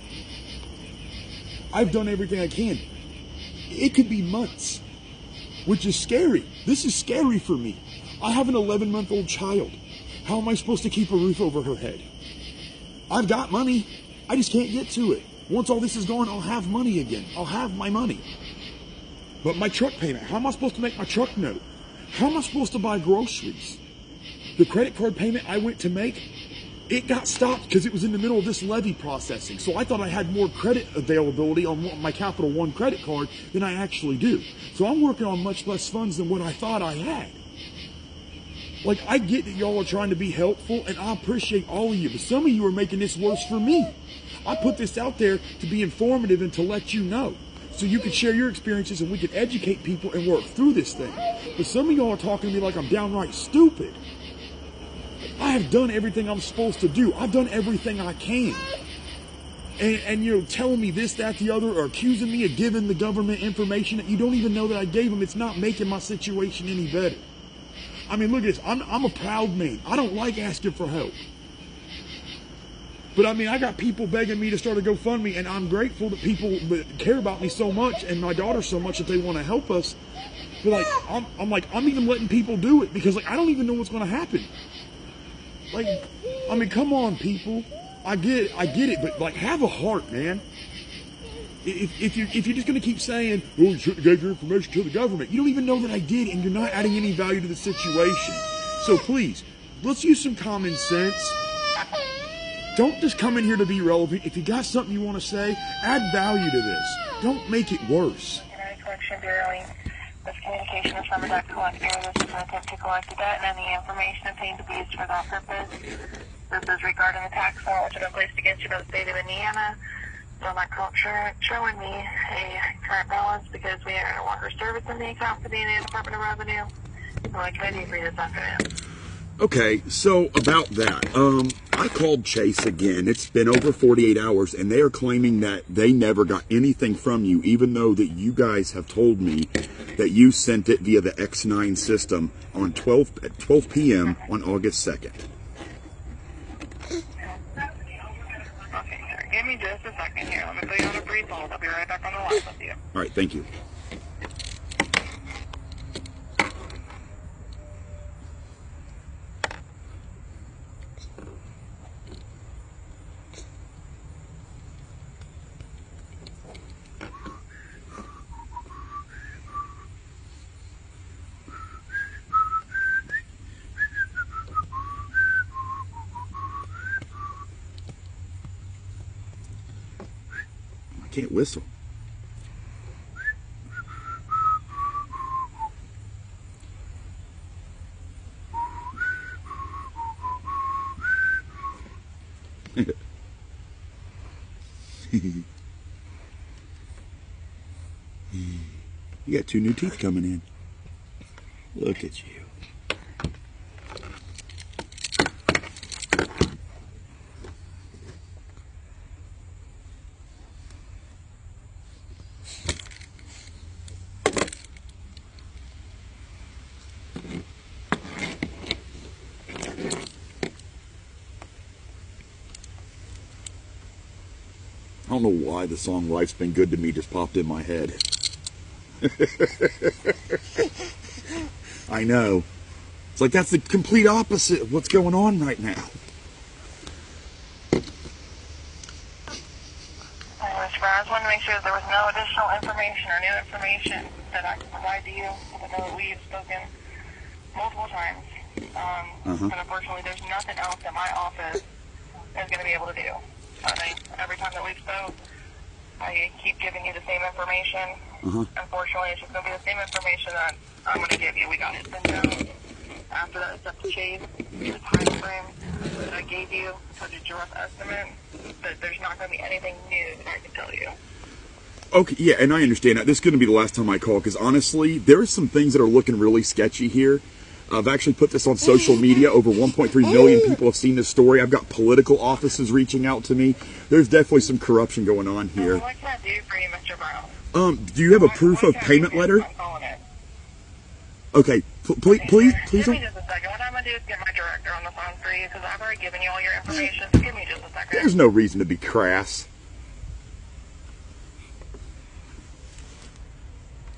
I've done everything I can. It could be months, which is scary. This is scary for me. I have an 11-month-old child. How am I supposed to keep a roof over her head? I've got money. I just can't get to it. Once all this is gone, I'll have money again. I'll have my money. But my truck payment, how am I supposed to make my truck note? How am I supposed to buy groceries? The credit card payment I went to make, it got stopped because it was in the middle of this levy processing. So I thought I had more credit availability on my Capital One credit card than I actually do. So I'm working on much less funds than what I thought I had. Like, I get that y'all are trying to be helpful, and I appreciate all of you, but some of you are making this worse for me. I put this out there to be informative and to let you know, so you can share your experiences and we can educate people and work through this thing. But some of y'all are talking to me like I'm downright stupid. I have done everything I'm supposed to do. I've done everything I can. And you know, telling me this, that, the other, or accusing me of giving the government information that you don't even know that I gave them, it's not making my situation any better. I mean, look at this. I'm a proud man. I don't like asking for help. But I mean, I got people begging me to start a GoFundMe, and I'm grateful that people care about me so much and my daughter so much that they want to help us. But like, I'm even letting people do it because like I don't even know what's going to happen. Like, I mean, come on, people. I get it, but like, have a heart, man. If you're just going to keep saying, oh, you shouldn't have gave your information to the government, you don't even know that I did, and you're not adding any value to the situation. So please, let's use some common sense. Don't just come in here to be relevant. If you got something you want to say, add value to this. Don't make it worse. Collection Bureau, this communication is from a debt collector. This is an attempt to collect the debt and any information obtained to be used for that purpose. This is regarding the tax form which has been placed against you by the state of Indiana. So my culture showing me a current balance because we are no longer servicing the account for the Indiana Department of Revenue. So I can agree this afternoon. Okay, so about that, I called Chase again. It's been over 48 hours, and they are claiming that they never got anything from you, even though that you guys have told me that you sent it via the X9 system on 12 p.m. on August 2nd. Okay, sir. Give me just a second here. Let me put you on a brief hold. I'll be right back on the line with you. All right, thank you. can't whistle. You got 2 new teeth coming in. Look at you. I don't know why the song Life's Been Good to Me just popped in my head. I know. It's like that's the complete opposite of what's going on right now. Mr. Brown, I just wanted to make sure that there was no additional information or new information that I could provide to you. I know that we've spoken multiple times. But unfortunately, there's nothing else that my office is going to be able to do. I mean, every time that we've spoke, I keep giving you the same information. Unfortunately, it's just going to be the same information that I'm going to give you. We got it sent out. After that, it's up to Chase, the time frame that I gave you, such a rough estimate, but there's not going to be anything new that I can tell you. Okay, yeah, and I understand that. This is going to be the last time I call, because honestly, there are some things that are looking really sketchy here. I've actually put this on social media. Over 1.3 million people have seen this story. I've got political offices reaching out to me. There's definitely some corruption going on here. What can I do for you, Mr. Brown? Do you have a proof of payment letter? I'm calling it. Okay, please Give me don't. just a second. What I'm going to do is get my director on the phone for you, because I've already given you all your information, so give me just a second. There's no reason to be crass.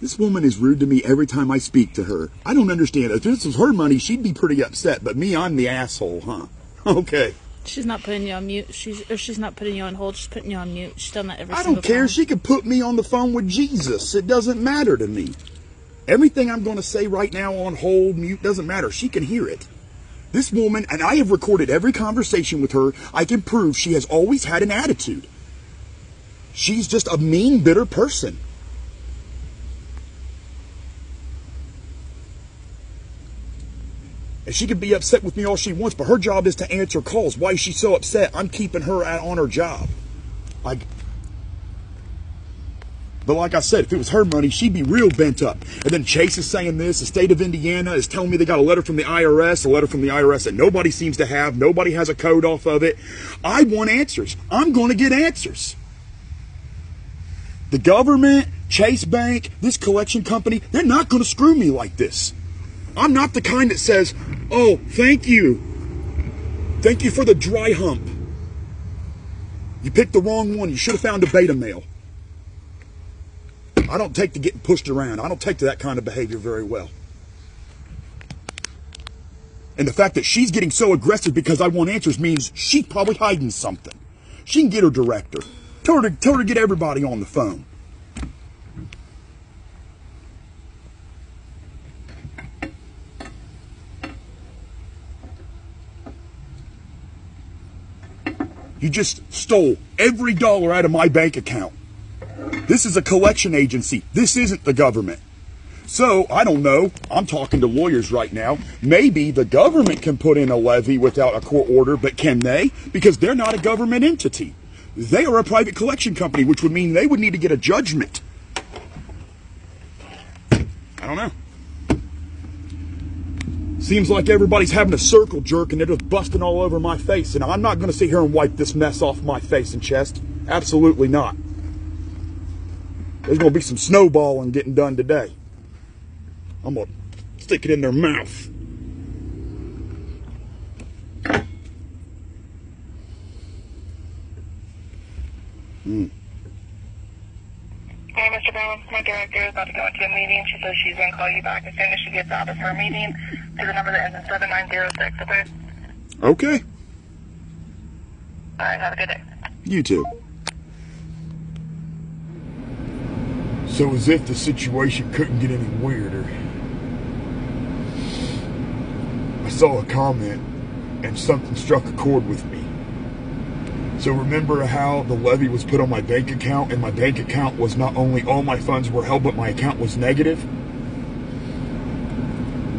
This woman is rude to me every time I speak to her. I don't understand. If this was her money, she'd be pretty upset, but me, I'm the asshole, huh? Okay. She's not putting you on mute. She's not putting you on hold. She's putting you on mute. She's done that every I single don't care. time. She could put me on the phone with Jesus. It doesn't matter to me. Everything I'm going to say right now on hold, mute, doesn't matter. She can hear it. This woman, and I have recorded every conversation with her, I can prove she has always had an attitude. She's just a mean, bitter person. And she can be upset with me all she wants, but her job is to answer calls. Why is she so upset? I'm keeping her on her job. But like I said, if it was her money, she'd be real bent up. And then Chase is saying this. The state of Indiana is telling me they got a letter from the IRS, that nobody seems to have. Nobody has a code off of it. I want answers. I'm going to get answers. The government, Chase Bank, this collection company, they're not going to screw me like this. I'm not the kind that says, oh, thank you. Thank you for the dry hump. You picked the wrong one. You should have found a beta male. I don't take to getting pushed around. I don't take to that kind of behavior very well. And the fact that she's getting so aggressive because I want answers means she's probably hiding something. She can get her director. Tell her to get everybody on the phone. You just stole every dollar out of my bank account. This is a collection agency. This isn't the government. So, I don't know. I'm talking to lawyers right now. Maybe the government can put in a levy without a court order, but can they? Because they're not a government entity. They are a private collection company, which would mean they would need to get a judgment. I don't know. Seems like everybody's having a circle jerk and they're just busting all over my face. And I'm not going to sit here and wipe this mess off my face and chest. Absolutely not. There's going to be some snowballing getting done today. I'm going to stick it in their mouth. Hey, Mr. Brown, my director is about to go into a meeting. She says she's going to call you back as soon as she gets out of her meeting to the number that ends in 7906, okay? Okay. All right, have a good day. You too. So as if the situation couldn't get any weirder, I saw a comment and something struck a chord with me. So remember how the levy was put on my bank account, and my bank account was not only all my funds were held, but my account was negative?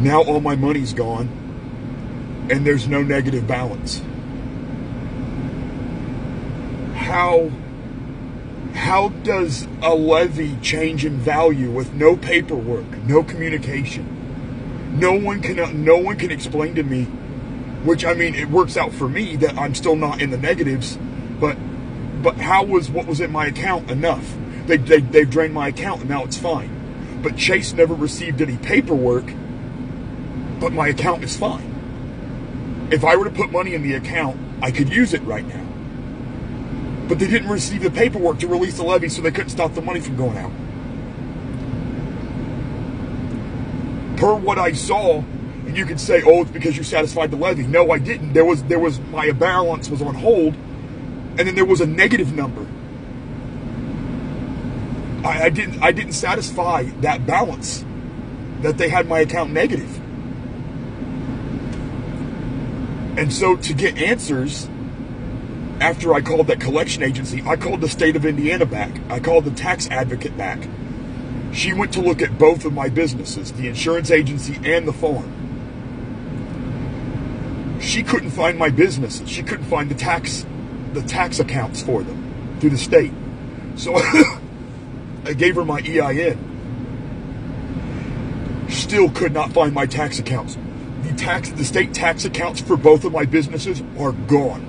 Now all my money's gone, and there's no negative balance. How does a levy change in value with no paperwork, no communication? No one can explain to me, which, I mean, it works out for me that I'm still not in the negatives, but how was what was in my account enough? They've drained my account and now it's fine. But Chase never received any paperwork, but my account is fine. If I were to put money in the account, I could use it right now. But they didn't receive the paperwork to release the levy, so they couldn't stop the money from going out. Per what I saw, and you could say, oh, it's because you satisfied the levy. No, I didn't. There was my balance was on hold, and then there was a negative number. I didn't satisfy that balance, that they had my account negative. And so to get answers, after I called that collection agency, I called the state of Indiana back. I called the tax advocate back. She went to look at both of my businesses, the insurance agency and the farm. She couldn't find my businesses. She couldn't find the tax accounts for them through the state. So I gave her my EIN. Still could not find my tax accounts. The state tax accounts for both of my businesses are gone,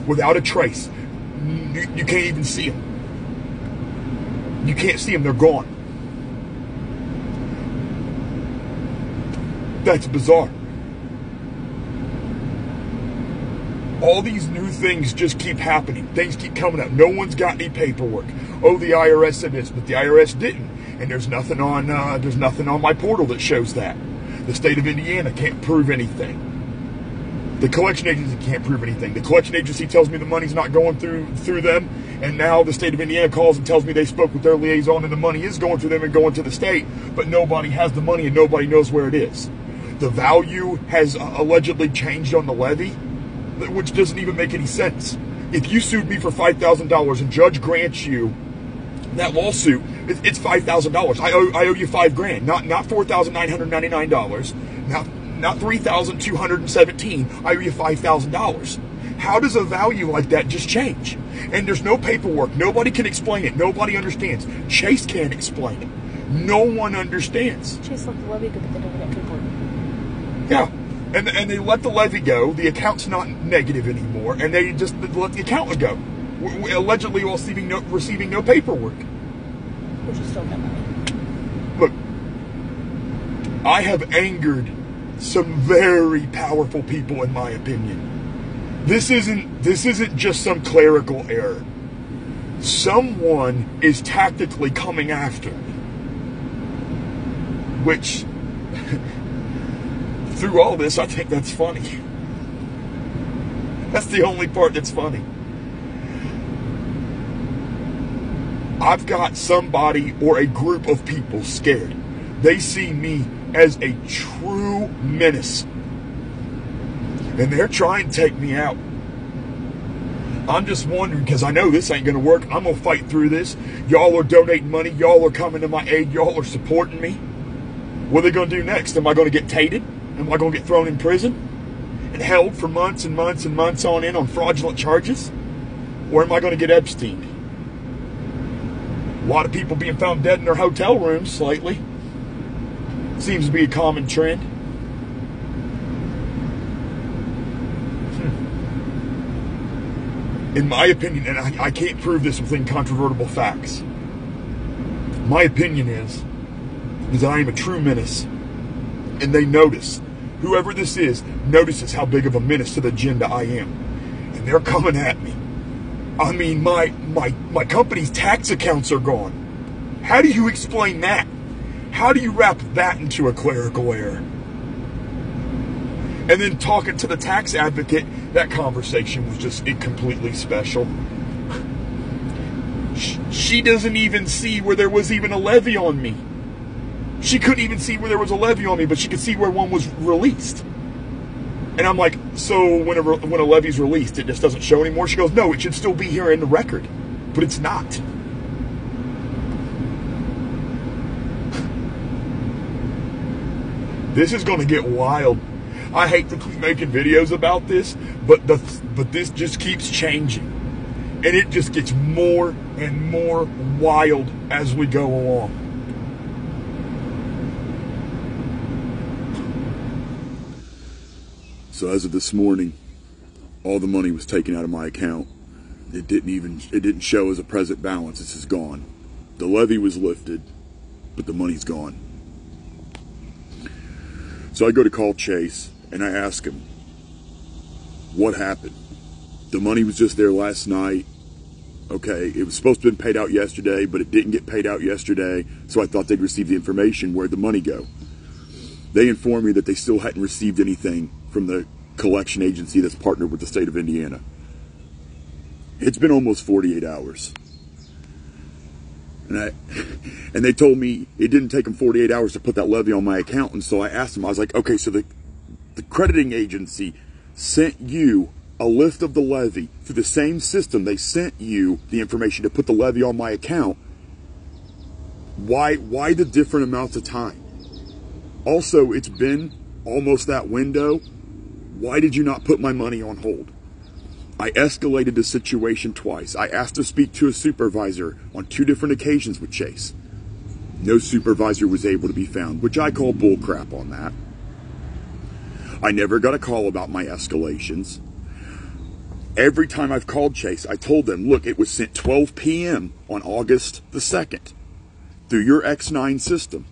without a trace. You can't even see them. You can't see them. They're gone. That's bizarre. All these new things just keep happening. Things keep coming up. No one's got any paperwork. Oh, the IRS said this, but the IRS didn't. And there's nothing on my portal that shows that. The state of Indiana can't prove anything. The collection agency can't prove anything. The collection agency tells me the money's not going through them, and now the state of Indiana calls and tells me they spoke with their liaison and the money is going through them and going to the state, but nobody has the money and nobody knows where it is. The value has allegedly changed on the levy, which doesn't even make any sense. If you sued me for $5,000 and judge grants you that lawsuit, it's $5,000. I owe you $5,000, not $4,999, not $3,217. I owe you $5,000. How does a value like that just change? And there's no paperwork. Nobody can explain it. Nobody understands. Chase can't explain it. No one understands. Chase let the levy go, but they never got paperwork. Yeah. And they let the levy go. The account's not negative anymore, and they just let the account go. Allegedly while receiving no paperwork. Which is still got money. Look, I have angered some very powerful people, in my opinion. This isn't just some clerical error. Someone is tactically coming after me. Which, through all this, I think that's funny. That's the only part that's funny. I've got somebody or a group of people scared. They see me as a true menace. And they're trying to take me out. I'm just wondering, because I know this ain't going to work. I'm going to fight through this. Y'all are donating money. Y'all are coming to my aid. Y'all are supporting me. What are they going to do next? Am I going to get tated? Am I going to get thrown in prison and held for months and months and months on end on fraudulent charges? Or am I going to get Epsteined? A lot of people being found dead in their hotel rooms lately. Seems to be a common trend. In my opinion, and I can't prove this with incontrovertible facts, my opinion is that I am a true menace. And they notice, whoever this is, notices how big of a menace to the agenda I am. And they're coming at me. I mean, my company's tax accounts are gone. How do you explain that? How do you wrap that into a clerical error? And then talking to the tax advocate, that conversation was just completely special. She doesn't even see where there was even a levy on me. She couldn't even see where there was a levy on me, but she could see where one was released. And I'm like, so when a levy's released, it just doesn't show anymore? She goes, no, it should still be here in the record. But it's not. This is going to get wild. I hate to keep making videos about this, but this just keeps changing. And it just gets more and more wild as we go along. So as of this morning, all the money was taken out of my account. It didn't show as a present balance. This is gone. The levy was lifted, but the money's gone. So I go to call Chase and I ask him, what happened? The money was just there last night. Okay, it was supposed to have been paid out yesterday, but it didn't get paid out yesterday, so I thought they'd receive the information. Where'd the money go? They informed me that they still hadn't received anything from the collection agency that's partnered with the state of Indiana. It's been almost 48 hours. And they told me it didn't take them 48 hours to put that levy on my account. And so I asked them, I was like, okay, so the crediting agency sent you a list of the levy through the same system they sent you the information to put the levy on my account. Why the different amounts of time? Also, it's been almost that window. Why did you not put my money on hold? I escalated the situation twice. I asked to speak to a supervisor on 2 different occasions with Chase. No supervisor was able to be found, which I call bullcrap on that. I never got a call about my escalations. Every time I've called Chase, I told them, look, it was sent 12 p.m. on August the 2nd through your X9 system.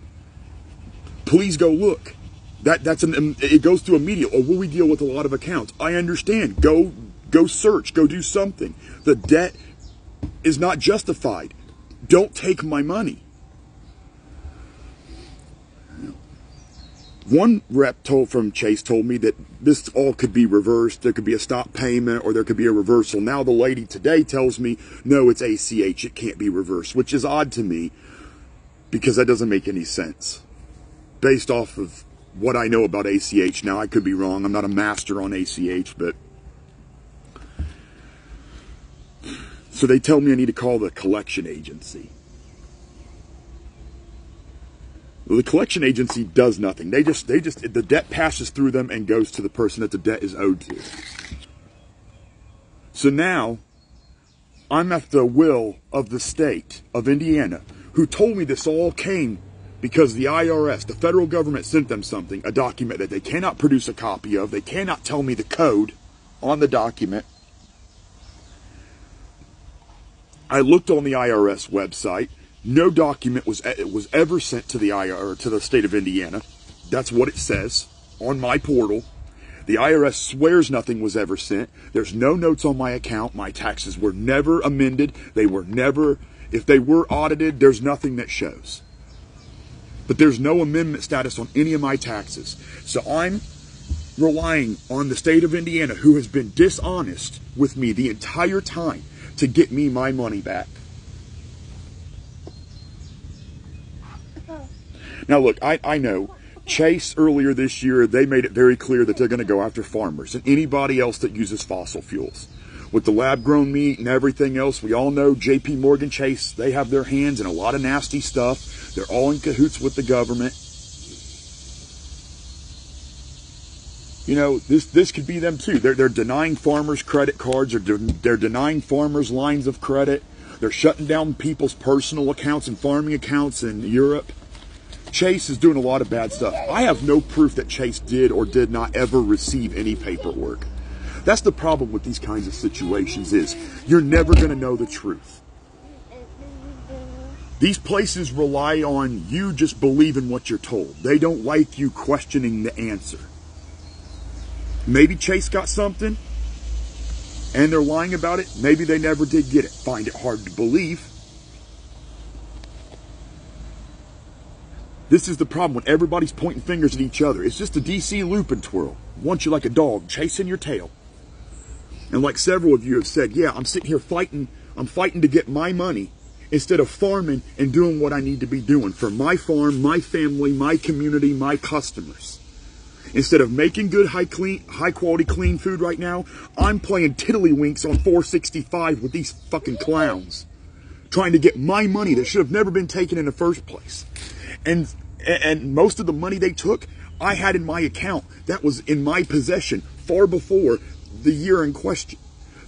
Please go look. It goes through immediate. Or will we deal with a lot of accounts? I understand. Go search. Go do something. The debt is not justified. Don't take my money. One rep from Chase told me that this all could be reversed. There could be a stop payment or there could be a reversal. Now the lady today tells me, no, it's ACH. It can't be reversed, which is odd to me because that doesn't make any sense. Based off of what I know about ACH. Now, I could be wrong. I'm not a master on ACH, but... So they tell me I need to call the collection agency. Well, the collection agency does nothing. The debt passes through them and goes to the person that the debt is owed to. So now, I'm at the will of the state of Indiana, who told me this all came because the IRS, the federal government, sent them something, a document that they cannot produce a copy of. They cannot tell me the code on the document. I looked on the IRS website. No document was ever sent to the to the state of Indiana. That's what it says on my portal. The IRS swears nothing was ever sent. There's no notes on my account. My taxes were never amended. They were never, if they were audited, there's nothing that shows. But there's no amendment status on any of my taxes. So I'm relying on the state of Indiana, who has been dishonest with me the entire time, to get me my money back. Now look, I know Chase earlier this year, they made it very clear that they're going to go after farmers and anybody else that uses fossil fuels. With the lab-grown meat and everything else, we all know JP Morgan Chase, they have their hands in a lot of nasty stuff. They're all in cahoots with the government. You know, this could be them too. They're denying farmers credit cards. They're denying farmers lines of credit. They're shutting down people's personal accounts and farming accounts in Europe. Chase is doing a lot of bad stuff. I have no proof that Chase did or did not ever receive any paperwork. That's the problem with these kinds of situations is you're never going to know the truth. These places rely on you just believing what you're told. They don't like you questioning the answer. Maybe Chase got something and they're lying about it. Maybe they never did get it. Find it hard to believe. This is the problem when everybody's pointing fingers at each other. It's just a DC loop and twirl. Want you like a dog chasing your tail. And like several of you have said, yeah, I'm sitting here fighting. I'm fighting to get my money instead of farming and doing what I need to be doing for my farm, my family, my community, my customers. Instead of making good, high quality, clean food right now, I'm playing tiddlywinks on 465 with these fucking clowns, trying to get my money that should have never been taken in the first place. And most of the money they took, I had in my account that was in my possession far before the year in question.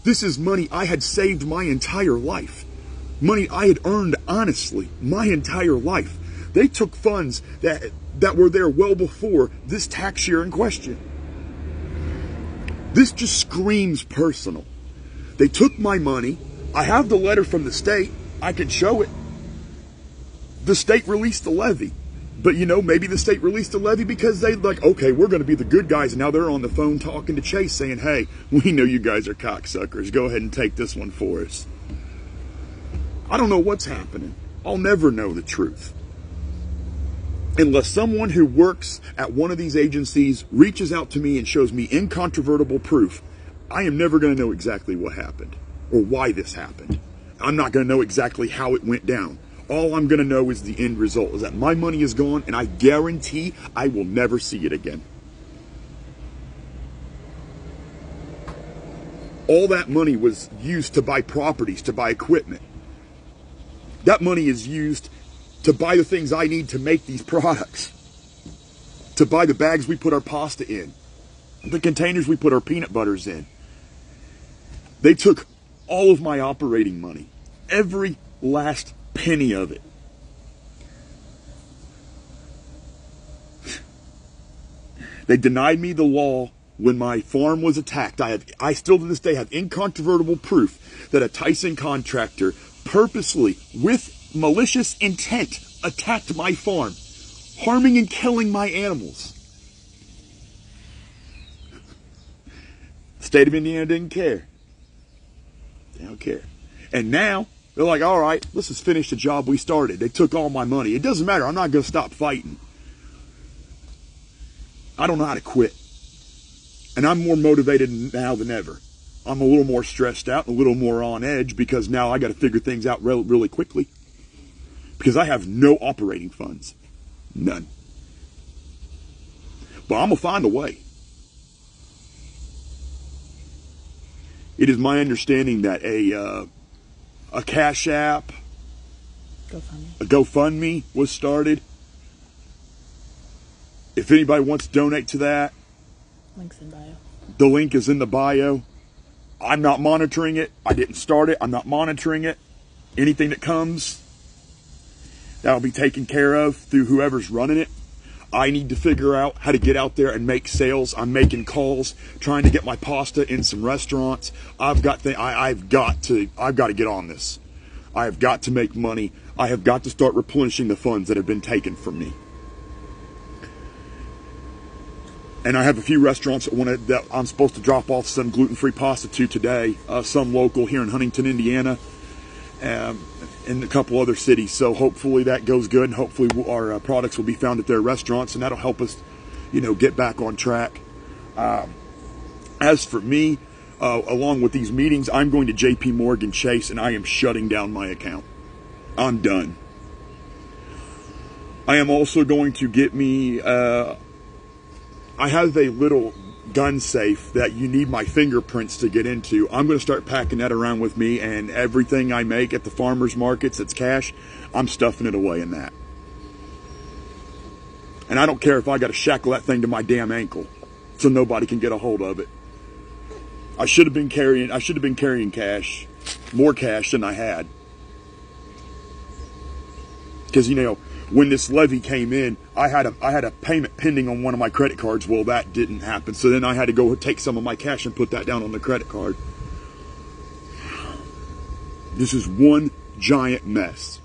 This is money I had saved my entire life. Money I had earned honestly my entire life. They took funds that were there well before this tax year in question. This just screams personal. They took my money. I have the letter from the state. I can show it. The state released the levy. But you know, maybe the state released the levy because they like, okay, we're going to be the good guys. And now they're on the phone talking to Chase saying, hey, we know you guys are cocksuckers. Go ahead and take this one for us. I don't know what's happening. I'll never know the truth. Unless someone who works at one of these agencies reaches out to me and shows me incontrovertible proof, I am never going to know exactly what happened or why this happened. I'm not going to know exactly how it went down. All I'm going to know is the end result, is that my money is gone, and I guarantee I will never see it again. All that money was used to buy properties, to buy equipment. That money is used to buy the things I need to make these products. To buy the bags we put our pasta in. The containers we put our peanut butters in. They took all of my operating money. Every last penny of it. They denied me the law when my farm was attacked. I still to this day have incontrovertible proof that a Tyson contractor purposely, with malicious intent, attacked my farm, harming and killing my animals. The state of Indiana didn't care. They don't care. And now, they're like, all right, let's just finish the job we started. They took all my money. It doesn't matter. I'm not going to stop fighting. I don't know how to quit. And I'm more motivated now than ever. I'm a little more stressed out, a little more on edge, because now I got to figure things out really quickly. Because I have no operating funds. None. But I'm going to find a way. It is my understanding that a Cash App, a GoFundMe was started. If anybody wants to donate to that, Link's in bio. The link is in the bio. I'm not monitoring it. I didn't start it. I'm not monitoring it. Anything that comes, that'll be taken care of through whoever's running it. I need to figure out how to get out there and make sales. I'm making calls, trying to get my pasta in some restaurants. I've got to get on this. I have got to make money. I have got to start replenishing the funds that have been taken from me. And I have a few restaurants that I'm supposed to drop off some gluten-free pasta to today. Some local here in Huntington, Indiana, and a couple other cities. So hopefully that goes good, and hopefully our products will be found at their restaurants, and that'll help us, get back on track. As for me, along with these meetings, I'm going to JP Morgan Chase, and I am shutting down my account. I'm done. I am also going to get me... I have a little gun safe that you need my fingerprints to get into. I'm going to start packing that around with me, and everything I make at the farmers markets that's cash, I'm stuffing it away in that. And I don't care if I got to shackle that thing to my damn ankle so nobody can get a hold of it. I should have been carrying cash, more cash than I had. Because, when this levy came in, I had a payment pending on one of my credit cards. Well, that didn't happen. So then I had to go take some of my cash and put that down on the credit card. This is one giant mess.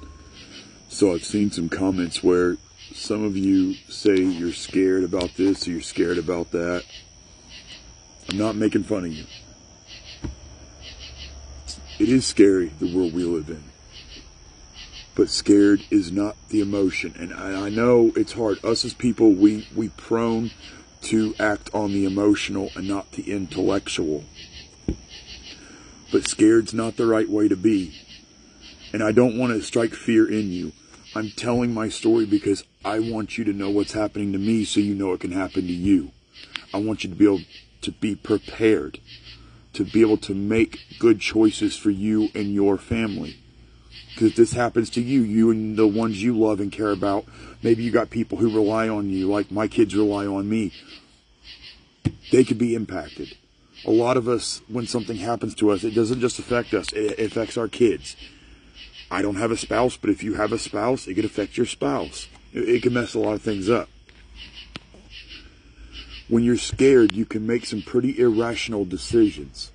So I've seen some comments where some of you say you're scared about this or you're scared about that. I'm not making fun of you. It is scary, the world we live in. But scared is not the emotion. And I know it's hard. Us as people, we prone to act on the emotional and not the intellectual. But scared's not the right way to be. And I don't want to strike fear in you. I'm telling my story because I want you to know what's happening to me so you know it can happen to you. I want you to be able to be prepared, to be able to make good choices for you and your family. Because if this happens to you, you and the ones you love and care about, maybe you got people who rely on you, like my kids rely on me, they could be impacted. A lot of us, when something happens to us, it doesn't just affect us, it affects our kids. I don't have a spouse, but if you have a spouse, it could affect your spouse. It can mess a lot of things up. When you're scared, you can make some pretty irrational decisions.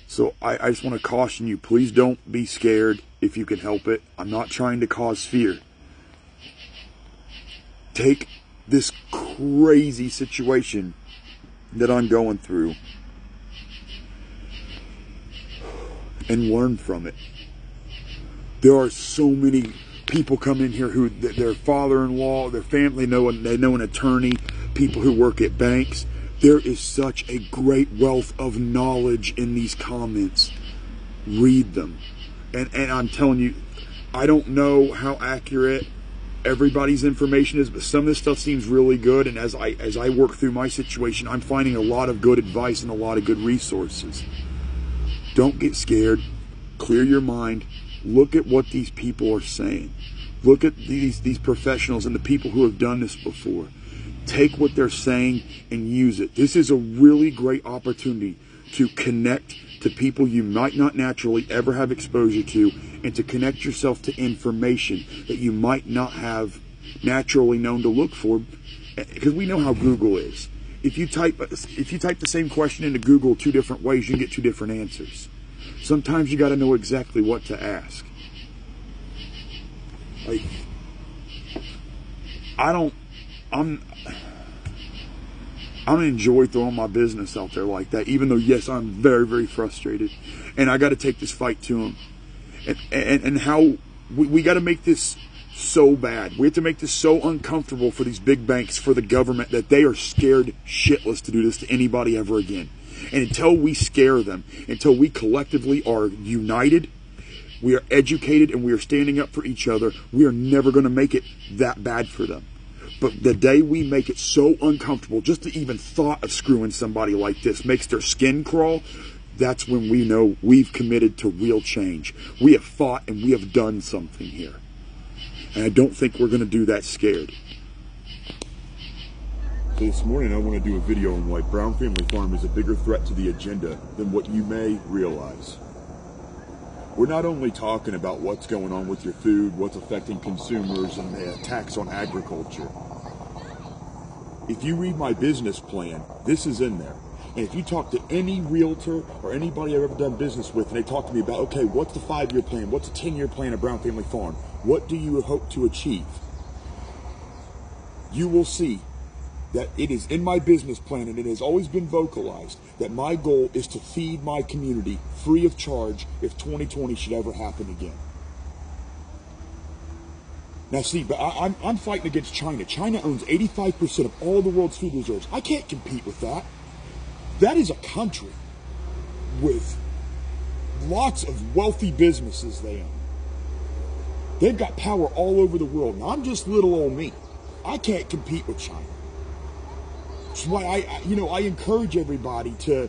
So I just want to caution you, please don't be scared if you can help it. I'm not trying to cause fear. Take this crazy situation that I'm going through and learn from it. There are so many people come in here who their father-in-law, their family they know an attorney, people who work at banks. There is such a great wealth of knowledge in these comments. Read them. And I'm telling you, I don't know how accurate everybody's information is, but some of this stuff seems really good. And as I work through my situation, I'm finding a lot of good advice and a lot of good resources. Don't get scared. Clear your mind. Look at what these people are saying. Look at these professionals and the people who have done this before. Take what they're saying and use it. This is a really great opportunity to connect to people you might not naturally ever have exposure to, and to connect yourself to information that you might not have naturally known to look for, because we know how Google is. If you type the same question into Google 2 different ways, you can get 2 different answers. Sometimes you got to know exactly what to ask. Like, I'm gonna enjoy throwing my business out there like that, even though, yes, I'm very, very frustrated, and I got to take this fight to them. And how we got to make this so bad. We have to make this so uncomfortable for these big banks, for the government, that they are scared shitless to do this to anybody ever again. And until we scare them, until we collectively are united, we are educated, and we are standing up for each other, we are never going to make it that bad for them. But the day we make it so uncomfortable, just the even thought of screwing somebody like this makes their skin crawl, that's when we know we've committed to real change. We have fought and we have done something here. And I don't think we're going to do that scared. So this morning I want to do a video on why Brown Family Farm is a bigger threat to the agenda than what you may realize. We're not only talking about what's going on with your food, what's affecting consumers, and the attacks on agriculture. If you read my business plan, this is in there. And if you talk to any realtor or anybody I've ever done business with, and they talk to me about, okay, what's the 5-year plan? What's the 10-year plan of Brown Family Farm? What do you hope to achieve? You will see that it is in my business plan, and it has always been vocalized, that my goal is to feed my community free of charge if 2020 should ever happen again. Now see, but I'm fighting against China. China owns 85% of all the world's food reserves. I can't compete with that. That is a country with lots of wealthy businesses they own. They've got power all over the world. And I'm just little old me. I can't compete with China. That's why I encourage everybody to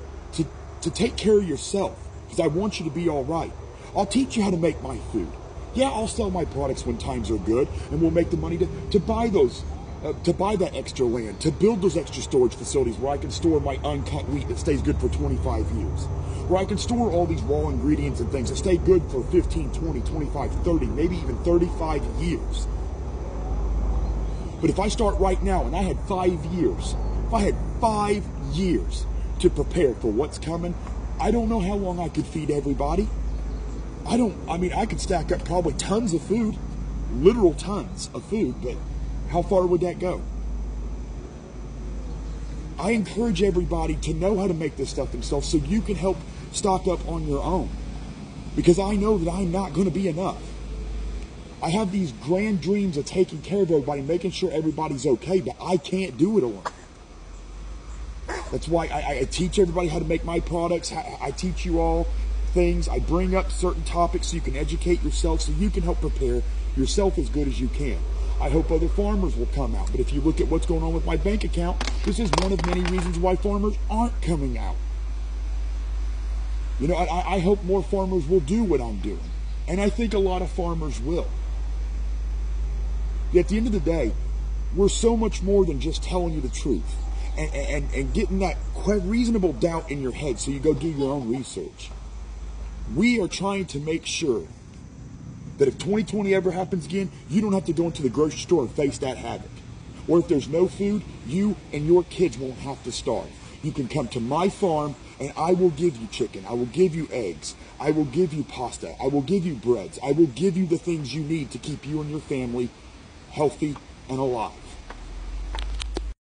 take care of yourself, because I want you to be all right. I'll teach you how to make my food. Yeah, I'll sell my products when times are good, and we'll make the money to buy those, to buy that extra land, to build those extra storage facilities where I can store my uncut wheat that stays good for 25 years, where I can store all these raw ingredients and things that stay good for 15, 20, 25, 30, maybe even 35 years. But if I start right now and I had 5 years, if I had 5 years to prepare for what's coming, I don't know how long I could feed everybody. I could stack up probably tons of food, literal tons of food, but how far would that go? I encourage everybody to know how to make this stuff themselves so you can help stock up on your own, because I know that I'm not going to be enough. I have these grand dreams of taking care of everybody, making sure everybody's okay, but I can't do it alone. That's why I teach everybody how to make my products. I teach you all things. I bring up certain topics so you can educate yourself, so you can help prepare yourself as good as you can. I hope other farmers will come out. But if you look at what's going on with my bank account, this is one of many reasons why farmers aren't coming out. You know, I hope more farmers will do what I'm doing. And I think a lot of farmers will. At the end of the day, we're so much more than just telling you the truth and getting that reasonable doubt in your head so you go do your own research. We are trying to make sure that if 2020 ever happens again, you don't have to go into the grocery store and face that havoc. Or if there's no food, you and your kids won't have to starve. You can come to my farm and I will give you chicken. I will give you eggs. I will give you pasta. I will give you breads. I will give you the things you need to keep you and your family healthy and alive.